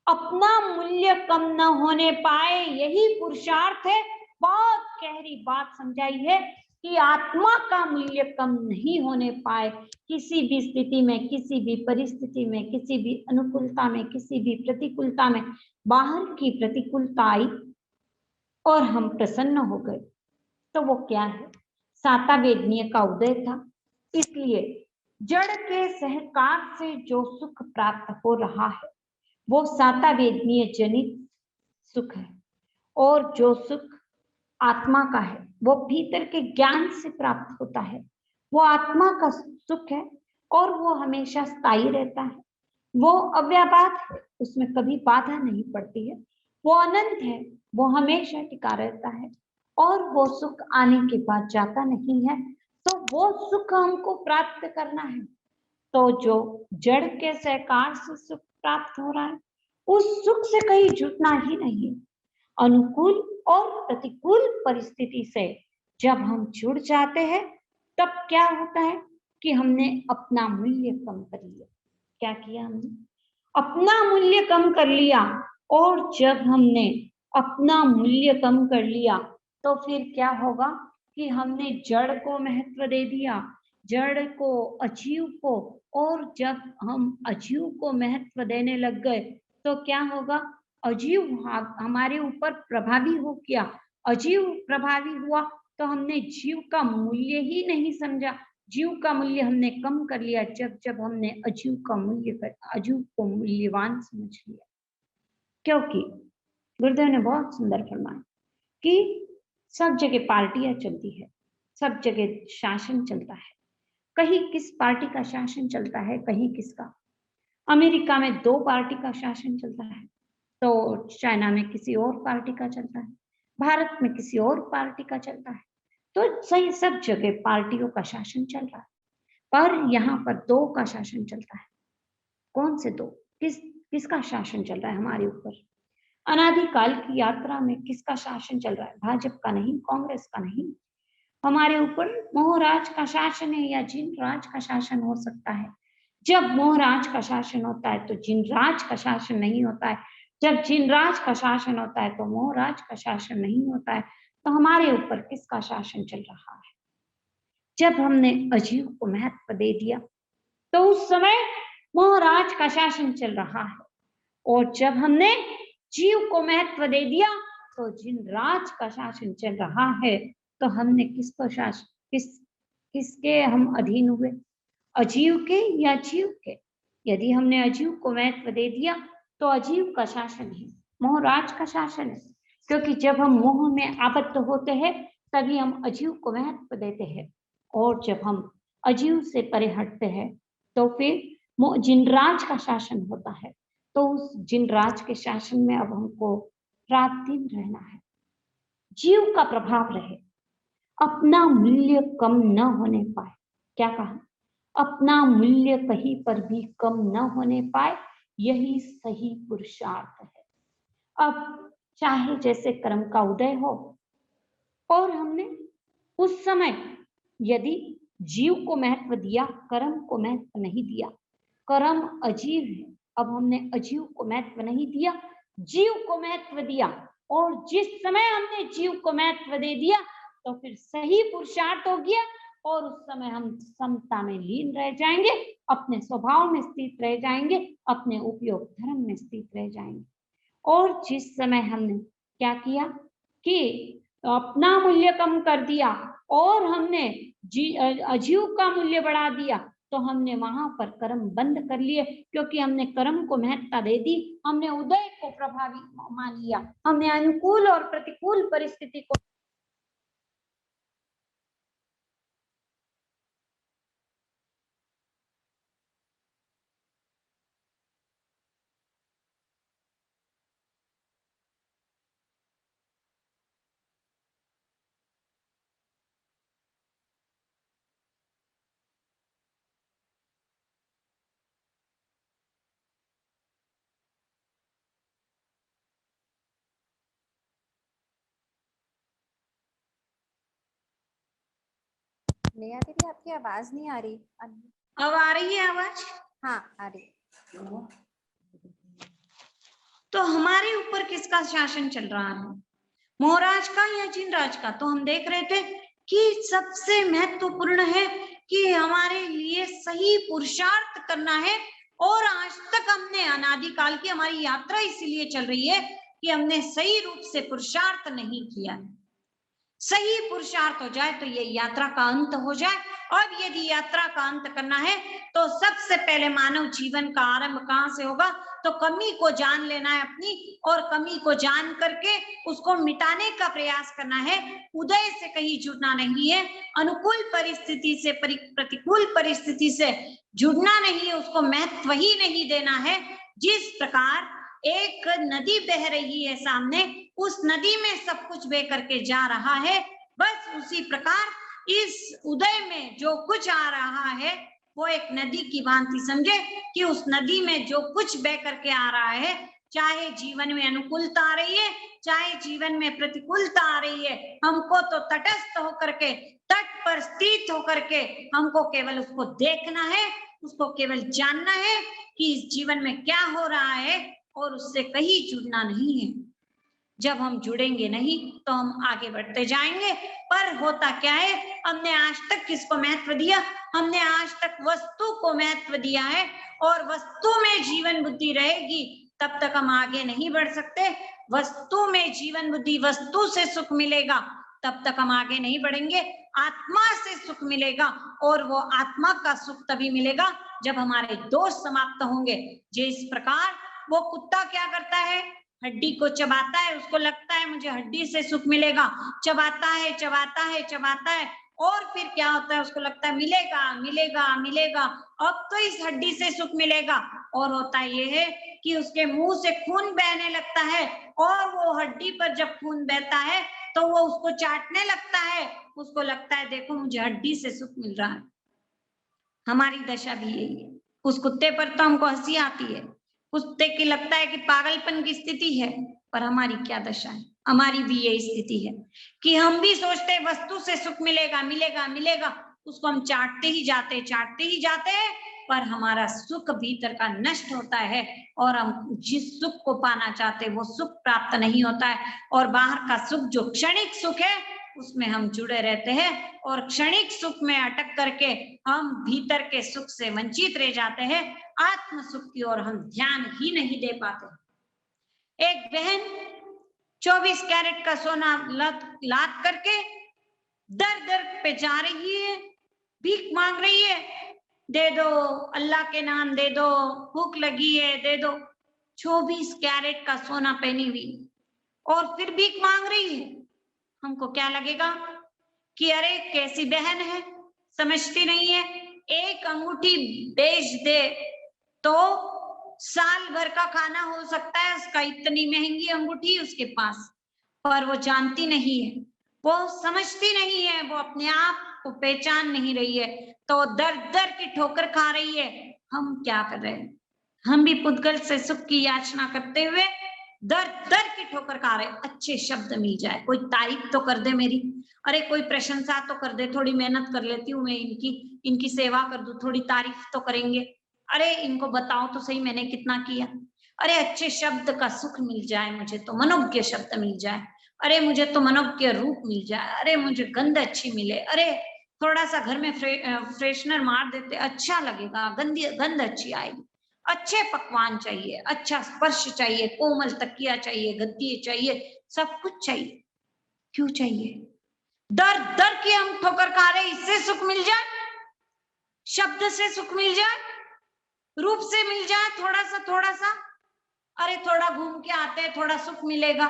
अपना मूल्य कम न होने पाए, यही पुरुषार्थ है। बहुत गहरी बात समझाई है कि आत्मा का मूल्य कम नहीं होने पाए, किसी भी स्थिति में, किसी भी परिस्थिति में, किसी भी अनुकूलता में, किसी भी प्रतिकूलता में, बाहर की प्रतिकूलता आई और हम प्रसन्न हो गए, तो वो क्या है? साता वेदनीय का उदय था। इसलिए जड़ के सहकार से जो सुख प्राप्त हो रहा है वो साता वेदनीय जनित सुख है, और जो सुख आत्मा का है वो भीतर के ज्ञान से प्राप्त होता है। वो आत्मा का सुख है और वो हमेशा स्थायी रहता है, वो अव्यापात है, उसमें कभी बाधा नहीं पड़ती है, वो अनंत है, वो हमेशा टिका रहता है और वो सुख आने के बाद जाता नहीं है। तो वो सुख हमको प्राप्त करना है। तो जो जड़ के सहकार से सुख प्राप्त हो रहा है, उस सुख से कहीं जुटना ही नहीं। अनुकूल और प्रतिकूल परिस्थिति से जब हम जुड़ जाते हैं तब क्या होता है कि हमने अपना मूल्य कम कर लिया। क्या किया हमने? अपना मूल्य कम कर लिया। और जब हमने अपना मूल्य कम कर लिया तो फिर क्या होगा कि हमने जड़ को महत्व दे दिया, जड़ को, अजीव को। और जब हम अजीव को महत्व देने लग गए तो क्या होगा? अजीव हमारे ऊपर प्रभावी हो गया। अजीव प्रभावी हुआ तो हमने जीव का मूल्य ही नहीं समझा, जीव का मूल्य हमने कम कर लिया। जब जब हमने अजीव का मूल्य, अजीव को मूल्यवान समझ लिया। क्योंकि गुरुदेव ने बहुत सुंदर फरमाया कि सब जगह पार्टियां चलती है, सब जगह शासन चलता है। कहीं किस पार्टी का शासन चलता है, कहीं किसका। अमेरिका में 2 पार्टी का शासन चलता है, तो चाइना में किसी और पार्टी का चलता है, भारत में किसी और पार्टी का चलता है। तो सही सब जगह पार्टियों का शासन चल रहा है, पर यहाँ पर 2 का शासन चलता है। कौन से 2? किसका शासन चल रहा है हमारे ऊपर? अनादिकाल की यात्रा में किसका शासन चल रहा है? भाजपा का नहीं, कांग्रेस का नहीं। हमारे ऊपर मोहराज का शासन है या जिनराज का शासन हो सकता है। जब मोहराज का शासन होता है तो जिनराज का शासन नहीं होता है, जब जिनराज का शासन होता है तो मोहराज का शासन नहीं होता है। तो हमारे ऊपर किसका शासन चल रहा है? जब हमने अजीव को महत्व दे दिया तो उस समय मोहराज का शासन चल रहा है, और जब हमने जीव को महत्व दे दिया तो जिनराज का शासन चल रहा है। तो हमने किसको किसके हम अधीन हुए? अजीव के या जीव के? यदि हमने अजीव को महत्व दे दिया तो अजीव का शासन है, मोहराज का शासन है। क्योंकि जब हम मोह में आबद्ध होते हैं तभी हम अजीव को महत्व देते हैं, और जब हम अजीव से परे हटते हैं तो फिर जिनराज का शासन होता है। तो उस जिनराज के शासन में अब हमको रात दिन रहना है, जीव का प्रभाव रहे, अपना मूल्य कम न होने पाए। क्या कहा? अपना मूल्य कहीं पर भी कम न होने पाए, यही सही पुरुषार्थ है। अब चाहे जैसे कर्म का उदय हो, और हमने उस समय यदि जीव को महत्व दिया, कर्म को महत्व नहीं दिया, कर्म अजीव है, अब हमने अजीव को महत्व नहीं दिया, जीव को महत्व दिया, और जिस समय हमने जीव को महत्व दे दिया तो फिर सही पुरुषार्थ हो गया, और उस समय हम समता में लीन रह जाएंगे, अपने स्वभाव में स्थित रह जाएंगे, अपने उपयोग धर्म में स्थित रह जाएंगे। और जिस समय हमने क्या किया कि अपना मूल्य कम कर दिया और हमने अजीव का मूल्य बढ़ा दिया, तो हमने वहां पर कर्म बंद कर लिए, क्योंकि हमने कर्म को महत्ता दे दी, हमने उदय को प्रभावी मान लिया, हमने अनुकूल और प्रतिकूल परिस्थिति को नेहा दीदी आपकी आवाज नहीं आ रही। अब आ रही है आवाज? हाँ आ रही। तो हमारे ऊपर किसका शासन चल रहा है, मोहराज का या जिनराज का? तो हम देख रहे थे कि सबसे महत्वपूर्ण है कि हमारे लिए सही पुरुषार्थ करना है, और आज तक हमने अनादिकाल की हमारी यात्रा इसीलिए चल रही है कि हमने सही रूप से पुरुषार्थ नहीं किया। सही पुरुषार्थ हो जाए तो ये यात्रा का अंत हो जाए। अब यदि यात्रा का अंत करना है तो सबसे पहले मानव जीवन का आरंभ कहाँ से होगा? तो कमी को जान लेना है अपनी, और कमी को जान करके उसको मिटाने का प्रयास करना है। उदय से कहीं जुड़ना नहीं है, अनुकूल परिस्थिति से प्रतिकूल परिस्थिति से जुड़ना नहीं है, उसको महत्व ही नहीं देना है। जिस प्रकार एक नदी बह रही है सामने, उस नदी में सब कुछ बह करके जा रहा है, बस उसी प्रकार इस उदय में जो कुछ आ रहा है वो एक नदी की भांति समझे कि उस नदी में जो कुछ बह करके आ रहा है, चाहे जीवन में अनुकूलता आ रही है, चाहे जीवन में प्रतिकूलता आ रही है, हमको तो तटस्थ होकर के, तट पर स्थित होकर के हमको केवल उसको देखना है, उसको केवल जानना है कि इस जीवन में क्या हो रहा है, और उससे कहीं जुड़ना नहीं है। जब हम जुड़ेंगे नहीं तो हम आगे बढ़ते जाएंगे। पर होता क्या है, हमने आज तक किसको महत्व दिया? हमने आज तक वस्तु को महत्व दिया है, और वस्तु में जीवन बुद्धि रहेगी तब तक हम आगे नहीं बढ़ सकते। वस्तु में जीवन बुद्धि, वस्तु से सुख मिलेगा तब तक हम आगे नहीं बढ़ेंगे। आत्मा से सुख मिलेगा, और वो आत्मा का सुख तभी मिलेगा जब हमारे दोष समाप्त होंगे। जिस प्रकार वो कुत्ता क्या करता है, हड्डी को चबाता है, उसको लगता है मुझे हड्डी से सुख मिलेगा, चबाता है चबाता है चबाता है, और फिर क्या होता है, उसको लगता है मिलेगा मिलेगा मिलेगा, अब तो इस हड्डी से सुख मिलेगा। और होता ये है कि उसके मुंह से खून बहने लगता है, और वो हड्डी पर जब खून बहता है तो वो उसको चाटने लगता है, उसको लगता है देखो मुझे हड्डी से सुख मिल रहा है। हमारी दशा भी यही है। उस कुत्ते पर तो हमको हंसी आती है, कुत्ते की लगता है कि पागलपन की स्थिति है, पर हमारी क्या दशा है? हमारी भी यही स्थिति है कि हम भी सोचते हैं वस्तु से सुख मिलेगा मिलेगा मिलेगा, उसको हम चाटते ही जाते हैं, पर हमारा सुख भीतर का नष्ट होता है, और हम जिस सुख को पाना चाहते हैं वो सुख प्राप्त नहीं होता है, और बाहर का सुख जो क्षणिक सुख है उसमें हम जुड़े रहते हैं, और क्षणिक सुख में अटक करके हम भीतर के सुख से वंचित रह जाते हैं। आत्म सुख की ओर हम ध्यान ही नहीं दे पाते। एक बहन 24 कैरेट का सोना लाद करके दर दर पे जा रही है, भीख मांग रही है, दे दो अल्लाह के नाम दे दो, भूख लगी है दे दो। 24 कैरेट का सोना पहनी हुई और फिर भीख मांग रही है। हमको क्या लगेगा कि अरे कैसी बहन है, समझती नहीं है, एक अंगूठी बेच दे तो साल भर का खाना हो सकता है उसका, इतनी महंगी अंगूठी उसके पास, पर वो जानती नहीं है, वो समझती नहीं है, वो अपने आप को पहचान नहीं रही है, तो दर दर की ठोकर खा रही है। हम क्या कर रहे हैं? हम भी पुद्गल से सुख की याचना करते हुए दर दर की ठोकर खा रहे। अच्छे शब्द मिल जाए, कोई तारीफ तो कर दे मेरी, अरे कोई प्रशंसा तो कर दे, थोड़ी मेहनत कर लेती हूँ मैं, इनकी सेवा कर दूं, थोड़ी तारीफ तो करेंगे, अरे इनको बताओ तो सही मैंने कितना किया, अरे अच्छे शब्द का सुख मिल जाए मुझे, तो मनोज्ञ शब्द मिल जाए, अरे मुझे तो मनोज्ञ रूप मिल जाए, अरे मुझे गंध अच्छी मिले, अरे थोड़ा सा घर में फ्रेशनर मार देते, अच्छा लगेगा, गंध अच्छी आएगी, अच्छे पकवान चाहिए, अच्छा स्पर्श चाहिए, कोमल तकिया चाहिए, गद्दी चाहिए, सब कुछ चाहिए। क्यों चाहिए? दर दर की हम ठोकर खा रहे, इससे सुख मिल जाए, शब्द से सुख मिल जाए, रूप से मिल जाए, थोड़ा सा, अरे थोड़ा घूम के आते, थोड़ा सुख मिलेगा,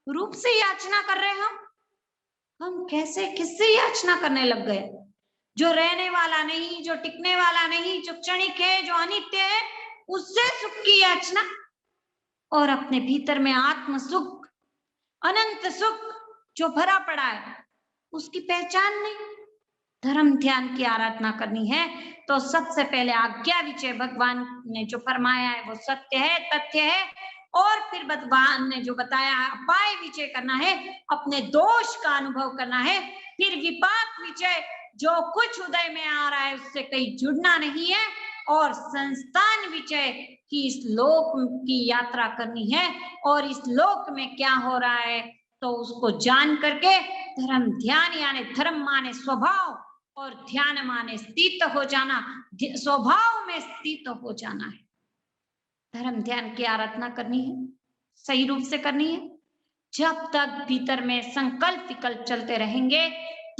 रूप से याचना कर रहे हैं हम कैसे किससे याचना करने लग गए? जो रहने वाला नहीं, जो टिकने वाला नहीं, जो क्षणिक है, जो अनित्य है, उससे सुख की याचना, और अपने भीतर में आत्म सुख, अनंत सुख जो भरा पड़ा है, उसकी पहचान नहीं। धर्म ध्यान की आराधना करनी है तो सबसे पहले आज्ञा विचय भगवान ने जो फरमाया है वो सत्य है, तथ्य है, और फिर भगवान ने जो बताया है अपाय विचय करना है, अपने दोष का अनुभव करना है, फिर विपाक विचय जो कुछ उदय में आ रहा है उससे कहीं जुड़ना नहीं है, और संस्थान विचय की इस लोक की यात्रा करनी है, और इस लोक में क्या हो रहा है तो उसको जान करके धर्म ध्यान, यानी धर्म माने स्वभाव और ध्यान माने स्थित हो जाना, स्वभाव में स्थित हो जाना है। धर्म ध्यान की आराधना करनी है, सही रूप से करनी है। जब तक भीतर में संकल्प विकल्प चलते रहेंगे,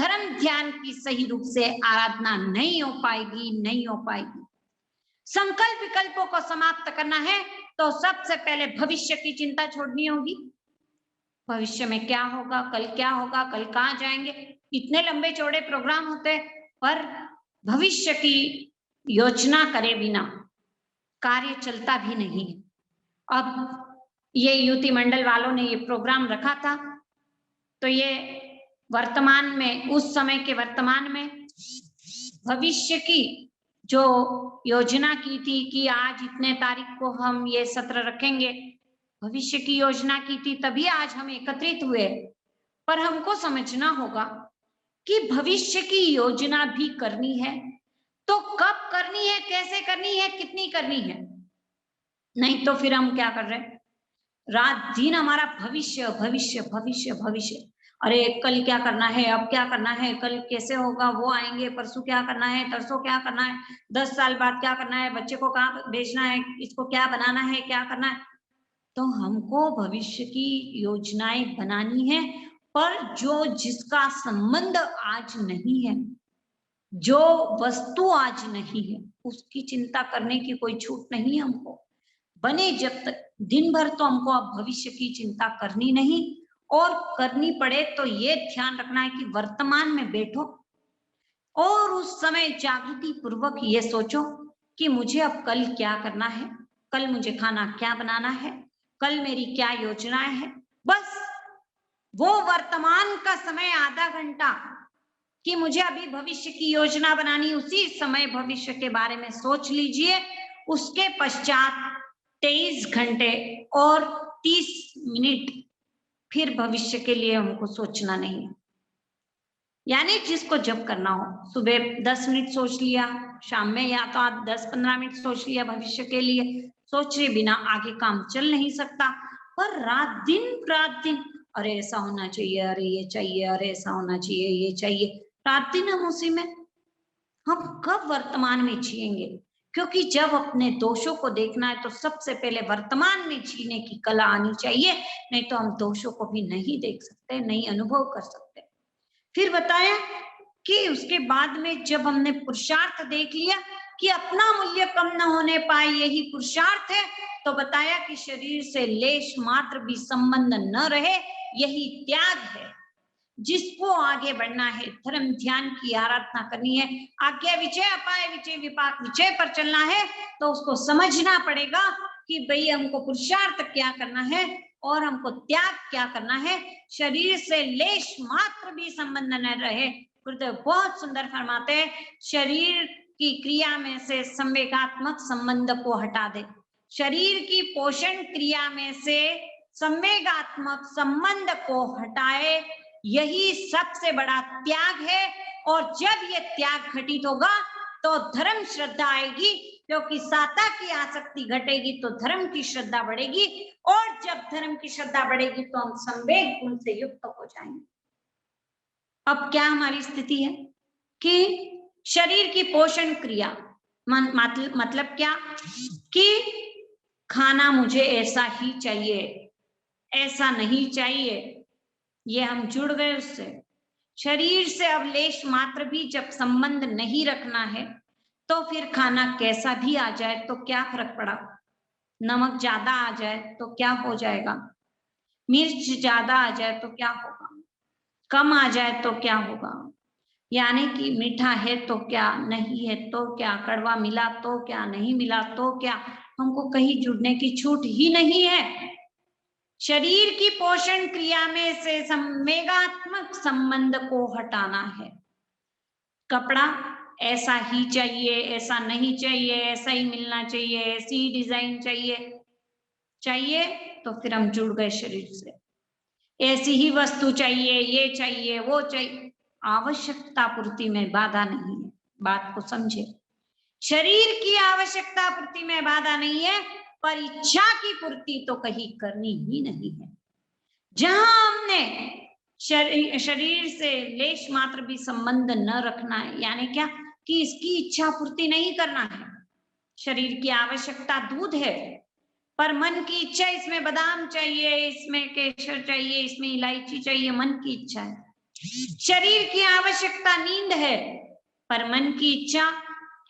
धर्म ध्यान की सही रूप से आराधना नहीं हो पाएगी। संकल्प विकल्पों को समाप्त करना है तो सबसे पहले भविष्य की चिंता छोड़नी होगी। भविष्य में क्या होगा, कल क्या होगा, कल कहाँ जाएंगे, इतने लंबे चौड़े प्रोग्राम होते, पर भविष्य की योजना करे बिना कार्य चलता भी नहीं। अब ये युति मंडल वालों ने ये प्रोग्राम रखा था, तो ये वर्तमान में, उस समय के वर्तमान में भविष्य की जो योजना की थी कि आज इतने तारीख को हम ये सत्र रखेंगे, भविष्य की योजना की थी, तभी आज हम एकत्रित हुए। पर हमको समझना होगा कि भविष्य की योजना भी करनी है, तो कब करनी है, कैसे करनी है, कितनी करनी है। नहीं तो फिर हम क्या कर रहे हैं, रात दिन हमारा भविष्य भविष्य भविष्य भविष्य, अरे कल क्या करना है, अब क्या करना है, कल कैसे होगा, वो आएंगे, परसों क्या करना है, तरसों क्या करना है, 10 साल बाद क्या करना है, बच्चे को कहाँ भेजना है, इसको क्या बनाना है, क्या करना है। तो हमको भविष्य की योजनाएं बनानी है, पर जो जिसका संबंध आज नहीं है, जो वस्तु आज नहीं है, उसकी चिंता करने की कोई छूट नहीं हमको। बने जब तक दिन भर तो हमको अब भविष्य की चिंता करनी नहीं, और करनी पड़े तो ये ध्यान रखना है कि वर्तमान में बैठो और उस समय जागृति पूर्वक ये सोचो कि मुझे अब कल क्या करना है, कल मुझे खाना क्या बनाना है, कल मेरी क्या योजनाएं हैं। बस वो वर्तमान का समय आधा घंटा कि मुझे अभी भविष्य की योजना बनानी, उसी समय भविष्य के बारे में सोच लीजिए। उसके पश्चात 23 घंटे और 30 मिनट फिर भविष्य के लिए हमको सोचना नहीं है। यानी जिसको जब करना हो, सुबह 10 मिनट सोच लिया, शाम में या तो आप 10-15 मिनट सोच लिया भविष्य के लिए, सोचे बिना आगे काम चल नहीं सकता। पर रात दिन अरे ऐसा होना चाहिए, अरे ये चाहिए, अरे ऐसा होना चाहिए, ये चाहिए, रात दिन हम उसी में, हम कब वर्तमान में जिएंगे? क्योंकि जब अपने दोषों को देखना है तो सबसे पहले वर्तमान में जीने की कला आनी चाहिए, नहीं तो हम दोषों को भी नहीं देख सकते, नहीं अनुभव कर सकते। फिर बताया कि उसके बाद में जब हमने पुरुषार्थ देख लिया कि अपना मूल्य कम न होने पाए, यही पुरुषार्थ है, तो बताया कि शरीर से लेश मात्र भी संबंध न रहे, यही त्याग है। जिसको आगे बढ़ना है, धर्म ध्यान की आराधना करनी है, आज्ञा विचय, अपाय विचय, विपाक विचय पर चलना है, तो उसको समझना पड़ेगा कि भाई हमको पुरुषार्थ क्या करना है और हमको त्याग क्या करना है। शरीर से लेश मात्र भी संबंध न रहे, गुरुदेव बहुत सुंदर फरमाते हैं, शरीर की क्रिया में से संवेगात्मक संबंध को हटा दे। शरीर की पोषण क्रिया में से संवेगात्मक संबंध को हटाए, यही सबसे बड़ा त्याग है। और जब ये त्याग घटित होगा तो धर्म श्रद्धा आएगी, क्योंकि साता की आसक्ति घटेगी तो धर्म की श्रद्धा बढ़ेगी, और जब धर्म की श्रद्धा बढ़ेगी तो हम संवेग गुण से युक्त हो जाएंगे। अब क्या हमारी स्थिति है कि शरीर की पोषण क्रिया मतलब क्या कि खाना मुझे ऐसा ही चाहिए, ऐसा नहीं चाहिए, ये हम जुड़ गए उससे। शरीर से अब लेश मात्र भी जब संबंध नहीं रखना है तो फिर खाना कैसा भी आ जाए तो क्या फर्क पड़ा। नमक ज्यादा आ जाए तो क्या हो जाएगा, मिर्च ज्यादा आ जाए तो क्या होगा, कम आ जाए तो क्या होगा। यानी कि मीठा है तो क्या, नहीं है तो क्या, कड़वा मिला तो क्या, नहीं मिला तो क्या, हमको कहीं जुड़ने की छूट ही नहीं है। शरीर की पोषण क्रिया में से संवेगात्मक संबंध को हटाना है। कपड़ा ऐसा ही चाहिए, ऐसा नहीं चाहिए, ऐसा ही मिलना चाहिए, ऐसी ही डिजाइन चाहिए तो फिर हम जुड़ गए शरीर से। ऐसी ही वस्तु चाहिए, ये चाहिए, वो चाहिए, आवश्यकता पूर्ति में बाधा नहीं है। बात को समझे, शरीर की आवश्यकता पूर्ति में बाधा नहीं है, पर इच्छा की पूर्ति तो कहीं करनी ही नहीं है। जहां हमने शरीर से लेश मात्र भी संबंध न रखना है, यानी क्या कि इसकी इच्छा पूर्ति नहीं करना है। शरीर की आवश्यकता दूध है, पर मन की इच्छा इसमें बादाम चाहिए, इसमें केसर चाहिए, इसमें इलायची चाहिए, मन की इच्छा है। शरीर की आवश्यकता नींद है, पर मन की इच्छा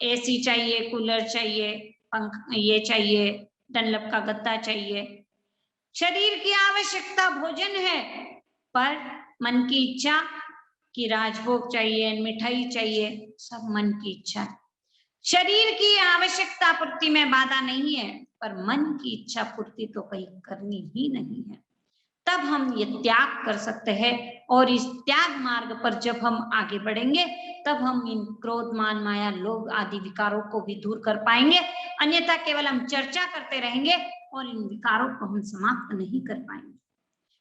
एसी चाहिए, कूलर चाहिए, पंख ये चाहिए, डनलप का गद्दा चाहिए। शरीर की आवश्यकता भोजन है, पर मन की इच्छा कि राजभोग चाहिए, मिठाई चाहिए, सब मन की इच्छा है। शरीर की आवश्यकता पूर्ति में बाधा नहीं है, पर मन की इच्छा पूर्ति तो कहीं करनी ही नहीं है। तब हम ये त्याग कर सकते हैं, और इस त्याग मार्ग पर जब हम आगे बढ़ेंगे तब हम इन क्रोध, मान, माया, लोभ आदि विकारों को भी दूर कर पाएंगे। अन्यथा केवल हम चर्चा करते रहेंगे और इन विकारों को हम समाप्त नहीं कर पाएंगे।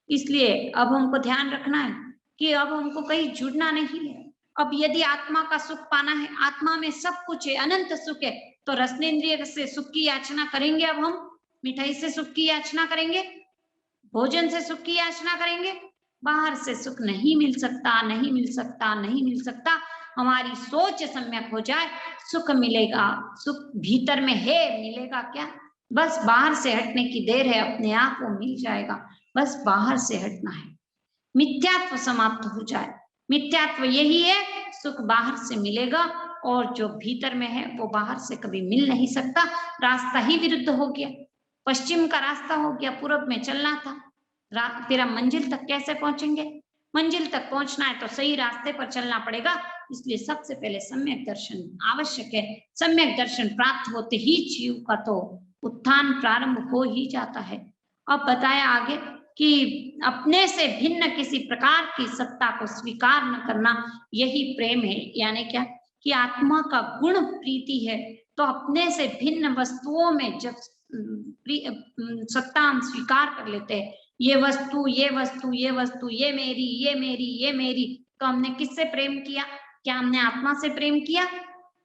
इसलिए अब हमको ध्यान रखना है कि अब हमको कहीं जुड़ना नहीं है। अब यदि आत्मा का सुख पाना है, आत्मा में सब कुछ है, अनंत सुख है, तो रसनेन्द्रिय से सुख की याचना करेंगे। अब हम मिठाई से सुख की याचना करेंगे, भोजन से सुख की याचना करेंगे। बाहर से सुख नहीं मिल सकता, नहीं मिल सकता, नहीं मिल सकता। हमारी सोच सम्यक हो जाए, सुख मिलेगा। सुख भीतर में है, मिलेगा क्या? बस बाहर से हटने की देर है, अपने आप वो मिल जाएगा। बस बाहर से हटना है, मिथ्यात्व समाप्त हो जाए। मिथ्यात्व यही है, सुख बाहर से मिलेगा और जो भीतर में है वो बाहर से कभी मिल नहीं सकता। रास्ता ही विरुद्ध हो गया, पश्चिम का रास्ता हो गया, पूरब में चलना था। फिर हम मंजिल तक कैसे पहुंचेंगे? मंजिल तक पहुंचना है तो सही रास्ते पर चलना पड़ेगा। इसलिए सबसे पहले सम्यक दर्शन आवश्यक है। सम्यक दर्शन प्राप्त होते ही जीव का तो उत्थान प्रारंभ हो ही जाता है। अब बताया आगे कि अपने से भिन्न किसी प्रकार की सत्ता को स्वीकार न करना, यही प्रेम है। यानी क्या कि आत्मा का गुण प्रीति है, तो अपने से भिन्न वस्तुओं में जब सत्ता हम स्वीकार कर लेते हैं, ये वस्तु, ये वस्तु, ये वस्तु, ये मेरी, ये मेरी, ये मेरी, तो हमने किससे प्रेम किया? क्या हमने आत्मा से प्रेम किया?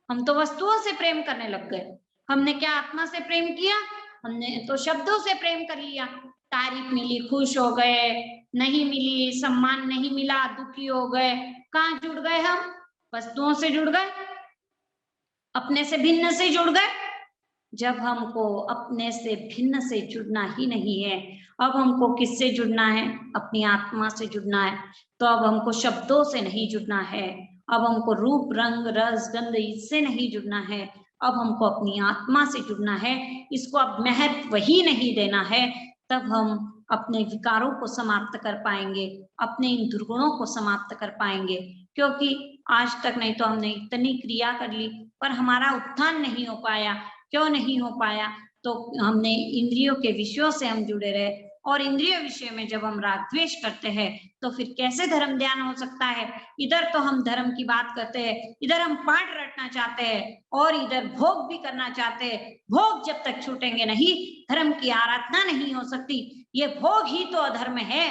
हम तो वस्तुओं से प्रेम करने लग गए। हमने क्या आत्मा से प्रेम किया? हमने तो शब्दों से प्रेम कर लिया। तारीफ मिली, खुश हो गए, नहीं मिली, सम्मान नहीं मिला, दुखी हो गए। कहाँ जुड़ गए हम? वस्तुओं से जुड़ गए, अपने से भिन्न से जुड़ गए। जब हमको अपने से भिन्न से जुड़ना ही नहीं है, अब हमको किससे जुड़ना है? अपनी आत्मा से जुड़ना है। तो अब हमको शब्दों से नहीं जुड़ना है, अब हमको रूप, रंग, रस, गंध इससे नहीं जुड़ना है, अब हमको अपनी आत्मा से जुड़ना है। इसको अब महत्व ही नहीं देना है। तब हम अपने विकारों को समाप्त कर पाएंगे, अपने इन दुर्गुणों को समाप्त कर पाएंगे। क्योंकि आज तक नहीं तो हमने इतनी क्रिया कर ली, पर हमारा उत्थान नहीं हो पाया। क्यों नहीं हो पाया? तो हमने इंद्रियों के विषयों से हम जुड़े रहे, और इंद्रिय विषय में जब हम राग द्वेष करते हैं तो फिर कैसे धर्म ध्यान हो सकता है। इधर तो हम धर्म की बात करते हैं, इधर हम पाठ रटना चाहते हैं और इधर भोग भी करना चाहते हैं। भोग जब तक छूटेंगे नहीं, धर्म की आराधना नहीं हो सकती। ये भोग ही तो अधर्म है,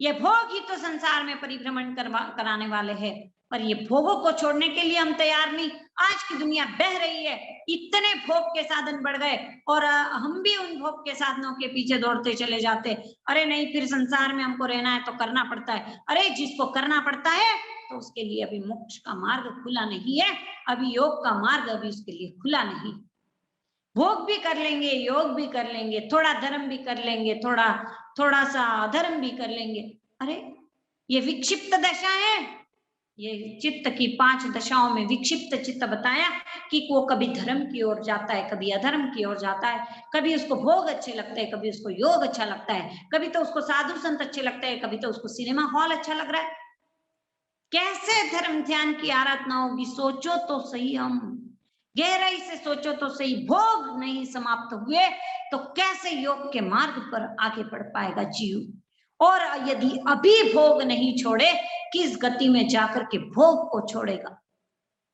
ये भोग ही तो संसार में परिभ्रमण कराने वाले हैं। पर ये भोगों को छोड़ने के लिए हम तैयार नहीं। आज की दुनिया बह रही है, इतने भोग के साधन बढ़ गए और हम भी उन भोग के साधनों के पीछे दौड़ते चले जाते। अरे नहीं, फिर संसार में हमको रहना है तो करना पड़ता है। अरे जिसको करना पड़ता है तो उसके लिए अभी मोक्ष का मार्ग खुला नहीं है, अभी योग का मार्ग अभी उसके लिए खुला नहीं। भोग भी कर लेंगे, योग भी कर लेंगे, थोड़ा धर्म भी कर लेंगे, थोड़ा सा अधर्म भी कर लेंगे। अरे ये विक्षिप्त दशा है। ये चित्त की 5 दशाओं में विक्षिप्त चित्त बताया कि वो कभी धर्म की ओर जाता है, कभी अधर्म की ओर जाता है, कभी उसको भोग अच्छे लगते हैं, कभी उसको योग अच्छा लगता है, कभी तो उसको साधु संत अच्छे लगते हैं, कभी तो उसको सिनेमा हॉल अच्छा लग रहा है। कैसे धर्म ध्यान की आराधना होगी? सोचो तो सही, हम गहराई से सोचो तो सही। भोग नहीं समाप्त हुए तो कैसे योग के मार्ग पर आगे बढ़ पाएगा जीव? और यदि अभी भोग नहीं छोड़े, किस गति में जाकर के भोग को छोड़ेगा?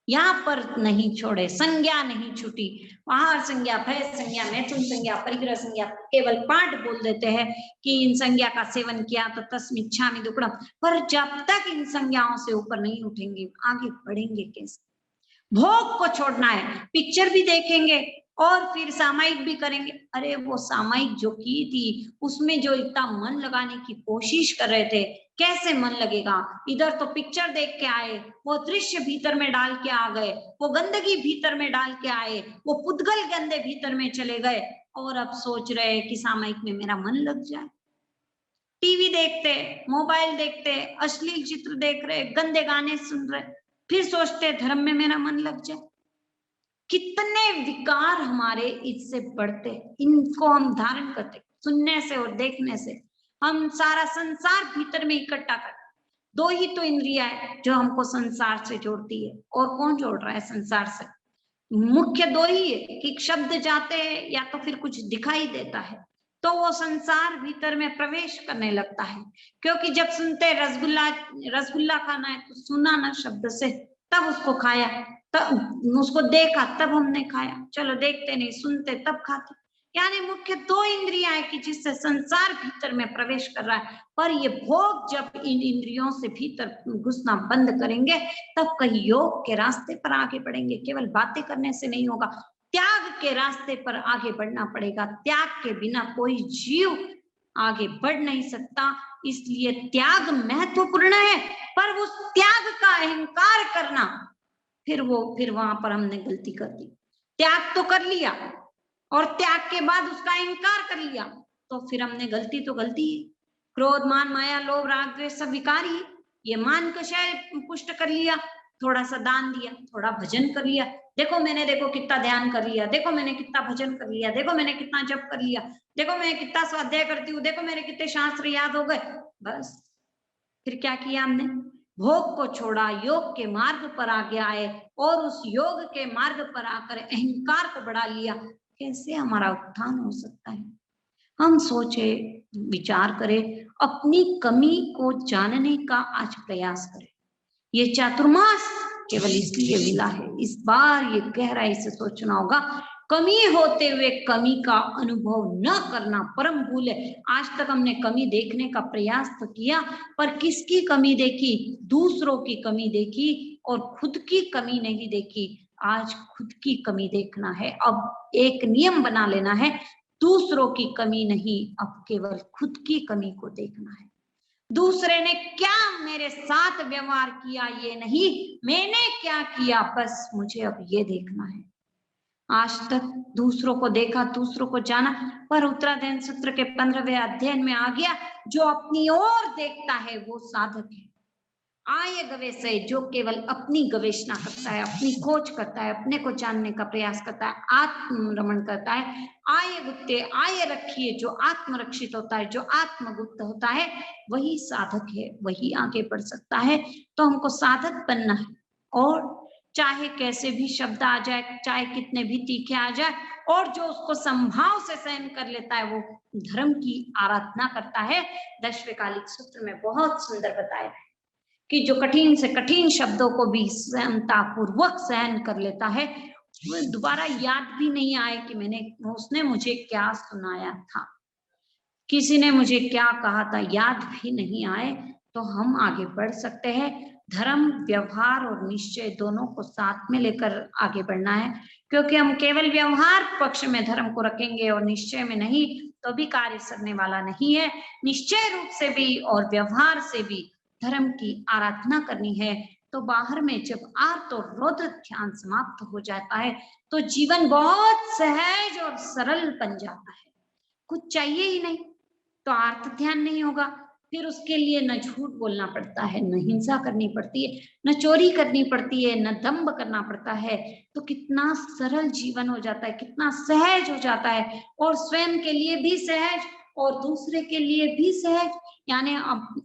यहाँ पर नहीं छोड़े, संज्ञा नहीं छूटी। आहार संज्ञा, भय संज्ञा, मैथुन संज्ञा, परिग्रह संज्ञा, केवल पाठ बोल देते हैं कि इन संज्ञा का सेवन किया तो तस्मिच्छामि दुक्कडम, पर जब तक इन संज्ञाओं से ऊपर नहीं उठेंगे आगे बढ़ेंगे कैसे? भोग को छोड़ना है। पिक्चर भी देखेंगे और फिर सामायिक भी करेंगे। अरे वो सामायिक जो की थी उसमें जो इतना मन लगाने की कोशिश कर रहे थे, कैसे मन लगेगा? इधर तो पिक्चर देख के आए, वो दृश्य भीतर में डाल के आ गए, वो गंदगी भीतर में डाल के आए, वो पुद्गल गंदे भीतर में चले गए और अब सोच रहे कि सामायिक में मेरा मन लग जाए। टीवी देखते, मोबाइल देखते, अश्लील चित्र देख रहे, गंदे गाने सुन रहे, फिर सोचते धर्म में मेरा मन लग जाए। कितने विकार हमारे इससे बढ़ते, इनको हम धारण करते सुनने से और देखने से। हम सारा संसार भीतर में इकट्ठा करते। 2 ही तो इंद्रियां है जो हमको संसार से जोड़ती है, और कौन जोड़ रहा है संसार से? मुख्य 2 ही है कि शब्द जाते हैं या तो फिर कुछ दिखाई देता है तो वो संसार भीतर में प्रवेश करने लगता है। क्योंकि जब सुनते रसगुल्ला खाना है तो सुना ना शब्द से, तब उसको खाया, तब उसको देखा, तब हमने खाया। चलो देखते नहीं, सुनते तब खाते। यानी मुख्य 2 इंद्रियां है कि जिससे संसार भीतर में प्रवेश कर रहा है। पर ये भोग जब इन इंद्रियों से भीतर घुसना बंद करेंगे तब कहीं योग के रास्ते पर आगे बढ़ेंगे। केवल बातें करने से नहीं होगा, त्याग के रास्ते पर आगे बढ़ना पड़ेगा। त्याग के बिना कोई जीव आगे बढ़ नहीं सकता। इसलिए त्याग महत्वपूर्ण है, पर उस त्याग का अहंकार करना, फिर वहां पर हमने गलती कर दी। त्याग तो कर लिया और त्याग के बाद उसका अहंकार कर लिया तो फिर हमने गलती तो गलती है। क्रोध, मान, माया, लोभ, राग, द्वेष सब विकार ही। ये मान को शायद पुष्ट कर लिया, थोड़ा सा दान दिया, थोड़ा भजन कर लिया, देखो मैंने कितना ध्यान कर लिया, देखो मैंने कितना भजन कर लिया, देखो मैंने कितना जप कर लिया, देखो मैं कितना स्वाध्याय करती हूँ, देखो मेरे कितने शास्त्र याद हो गए। बस फिर क्या किया हमने? भोग को छोड़ा, योग के मार्ग पर आगे आए और उस योग के मार्ग पर आकर अहंकार को बढ़ा लिया। कैसे हमारा उत्थान हो सकता है? हम सोचे, विचार करें, अपनी कमी को जानने का आज प्रयास करें। ये चातुर्मास केवल इसलिए मिला है, इस बार ये गहराई से सोचना होगा। कमी होते हुए कमी का अनुभव न करना परम भूल है। आज तक हमने कमी देखने का प्रयास तो किया, पर किसकी कमी देखी? दूसरों की कमी देखी और खुद की कमी नहीं देखी। आज खुद की कमी देखना है। अब एक नियम बना लेना है, दूसरों की कमी नहीं, अब केवल खुद की कमी को देखना है। दूसरे ने क्या मेरे साथ व्यवहार किया ये नहीं, मैंने क्या किया, बस मुझे अब ये देखना है। आज तक दूसरों को देखा, दूसरों को जाना, पर उत्तराध्ययन सूत्र के 15वें अध्ययन में आ गया, जो अपनी ओर देखता है वो साधक है। आय गवेश है, जो केवल अपनी गवेषणा करता है, अपनी खोज करता है, अपने को जानने का प्रयास करता है, आत्मरमण करता है। आय गुप्ते, आय रखिए, जो आत्मरक्षित होता है, जो आत्मगुप्त होता है, वही साधक है, वही आगे बढ़ सकता है। तो हमको साधक बनना है और चाहे कैसे भी शब्द आ जाए, चाहे कितने भी तीखे आ जाए, और जो उसको संभाव से सहन कर लेता है वो धर्म की आराधना करता है। दशविकालिक सूत्र में बहुत सुंदर बताया है कि जो कठिन से कठिन शब्दों को भी सहनता पूर्वक सहन कर लेता है, वो दोबारा याद भी नहीं आए कि उसने मुझे क्या सुनाया था, किसी ने मुझे क्या कहा था, याद भी नहीं आए, तो हम आगे बढ़ सकते हैं। धर्म, व्यवहार और निश्चय दोनों को साथ में लेकर आगे बढ़ना है, क्योंकि हम केवल व्यवहार पक्ष में धर्म को रखेंगे और निश्चय में नहीं, तो भी कार्य करने वाला नहीं है। निश्चय रूप से भी और व्यवहार से भी धर्म की आराधना करनी है, तो बाहर में जब आर्त और रौद्र ध्यान समाप्त हो जाता है, तो जीवन बहुत सहज और सरल बन जाता है। कुछ चाहिए ही नहीं, तो आर्त ध्यान नहीं होगा, फिर उसके लिए न झूठ बोलना पड़ता है, न हिंसा करनी पड़ती है, न चोरी करनी पड़ती है, न दंभ करना पड़ता है, तो कितना सरल जीवन हो जाता है, कितना सहज हो जाता है, और स्वयं के लिए भी सहज और दूसरे के लिए भी सहज। यानी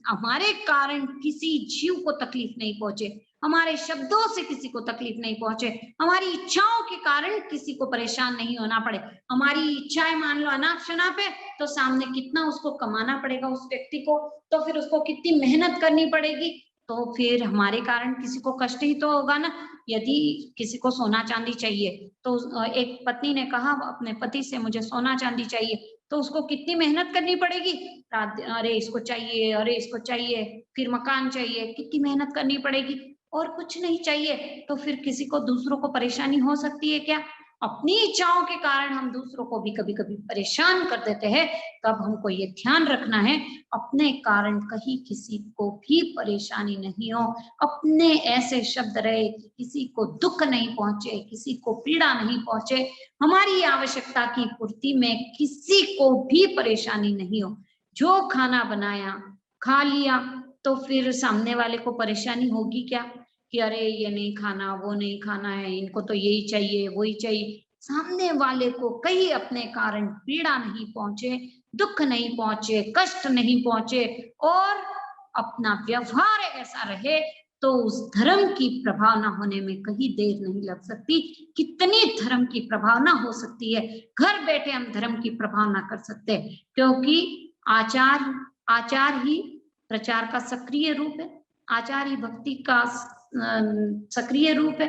हमारे कारण किसी जीव को तकलीफ नहीं पहुंचे, हमारे शब्दों से किसी को तकलीफ नहीं पहुंचे, हमारी इच्छाओं के कारण किसी को परेशान नहीं होना पड़े। हमारी इच्छाएं मान लो अनाप शनाप है, तो सामने कितना उसको कमाना पड़ेगा उस व्यक्ति को, तो फिर उसको कितनी मेहनत करनी पड़ेगी, तो फिर हमारे कारण किसी को कष्ट ही तो होगा ना। यदि किसी को सोना चांदी चाहिए, तो एक पत्नी ने कहा अपने पति से मुझे सोना चांदी चाहिए, तो उसको कितनी मेहनत करनी पड़ेगी, अरे इसको चाहिए, अरे इसको चाहिए, फिर मकान चाहिए, कितनी मेहनत करनी पड़ेगी, और कुछ नहीं चाहिए, तो फिर किसी को दूसरों को परेशानी हो सकती है क्या? अपनी इच्छाओं के कारण हम दूसरों को भी कभी कभी परेशान कर देते हैं। तब हमको ये ध्यान रखना है, अपने कारण कहीं किसी को भी परेशानी नहीं हो, अपने ऐसे शब्द रहे कि किसी को दुख नहीं पहुंचे, किसी को पीड़ा नहीं पहुंचे, हमारी आवश्यकता की पूर्ति में किसी को भी परेशानी नहीं हो। जो खाना बनाया खा लिया, तो फिर सामने वाले को परेशानी होगी क्या कि अरे ये नहीं खाना, वो नहीं खाना है, इनको तो यही चाहिए, वही चाहिए। सामने वाले को कहीं अपने कारण पीड़ा नहीं पहुंचे, दुख नहीं पहुंचे, कष्ट नहीं पहुंचे, और अपना व्यवहार ऐसा रहे, तो उस धर्म की प्रभाव न होने में कहीं देर नहीं लग सकती। कितनी धर्म की प्रभाव न हो सकती है, घर बैठे हम धर्म की प्रभाव ना कर सकते, क्योंकि आचार आचार ही प्रचार का सक्रिय रूप है, आचार ही भक्ति का सक्रिय रूप है।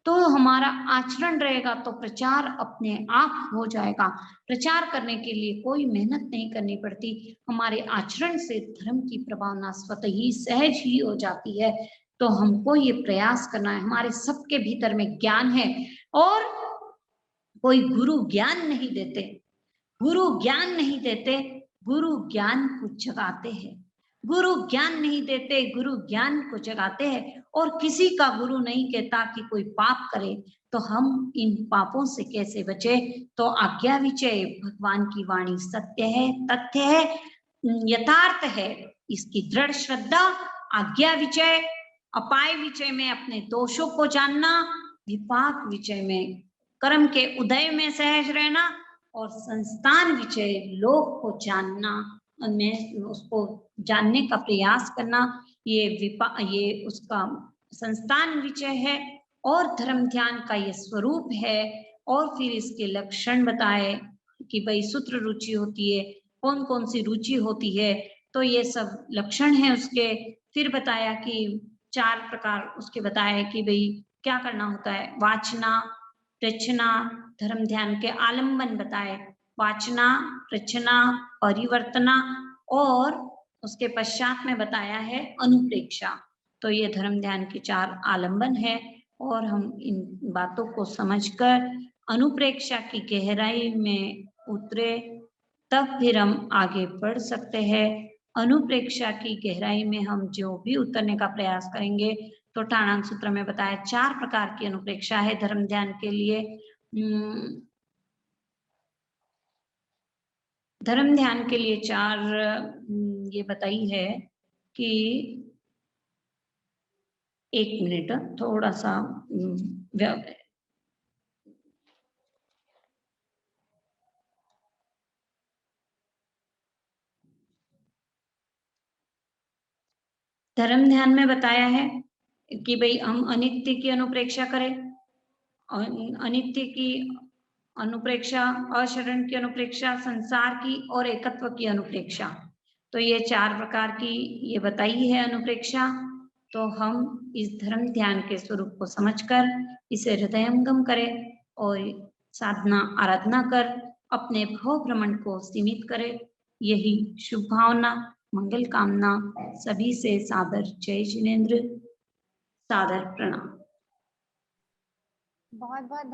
तो हमारा आचरण रहेगा तो प्रचार अपने आप हो जाएगा। प्रचार करने के लिए कोई मेहनत नहीं करनी पड़ती, हमारे आचरण से धर्म की प्रभावना स्वतः ही सहज ही हो जाती है। तो हमको ये प्रयास करना है, हमारे सबके भीतर में ज्ञान है, और कोई गुरु ज्ञान नहीं देते, गुरु ज्ञान नहीं देते, गुरु ज्ञान को जगाते हैं। गुरु ज्ञान नहीं देते, गुरु ज्ञान को जगाते हैं। और किसी का गुरु नहीं कहता कि कोई पाप करे, तो हम इन पापों से कैसे बचे? तो आज्ञा विचय भगवान की वाणी सत्य है, तथ्य है, यथार्थ है। इसकी दृढ़ श्रद्धा, आज्ञा विचय, अपाय विचय में अपने दोषों को जानना, विपाक विचय में कर्म के उदय में सहज रहना, और संस्थान विषय लोक को जानना, में उसको जानने का प्रयास करना, ये उसका संस्थान विषय है, और धर्म ध्यान का ये स्वरूप है। और फिर इसके लक्षण बताए कि भाई सूत्र रुचि होती है, कौन कौन सी रुचि होती है, तो ये सब लक्षण है उसके। फिर बताया कि 4 प्रकार उसके बताए कि भाई क्या करना होता है, वाचना, रचना, धर्म ध्यान के आलम्बन बताए, वाचना, रचना, परिवर्तना, और उसके पश्चात में बताया है अनुप्रेक्षा। तो ये धर्म ध्यान के 4 आलम्बन है, और हम इन बातों को समझकर अनुप्रेक्षा की गहराई में उतरे, तब फिर हम आगे बढ़ सकते हैं। अनुप्रेक्षा की गहराई में हम जो भी उतरने का प्रयास करेंगे, तो टाणांग सूत्र में बताया 4 प्रकार की अनुप्रेक्षा है धर्म ध्यान के लिए। धर्म ध्यान के लिए 4 ये बताई है कि 1 मिनट थोड़ा सा धर्म ध्यान में बताया है कि भाई हम अनित्य की अनुप्रेक्षा करें, अनित्य की अनुप्रेक्षा, अशरण की अनुप्रेक्षा, संसार की और एकत्व की अनुप्रेक्षा। तो ये 4 प्रकार की ये बताई है अनुप्रेक्षा। तो हम इस धर्म ध्यान के स्वरूप को समझकर इसे हृदयंगम करें और साधना आराधना कर अपने भव भ्रमण को सीमित करें। यही शुभ भावना, मंगल कामना सभी से सादर जय जिनेन्द्र, सादर प्रणाम। बहुत बहुत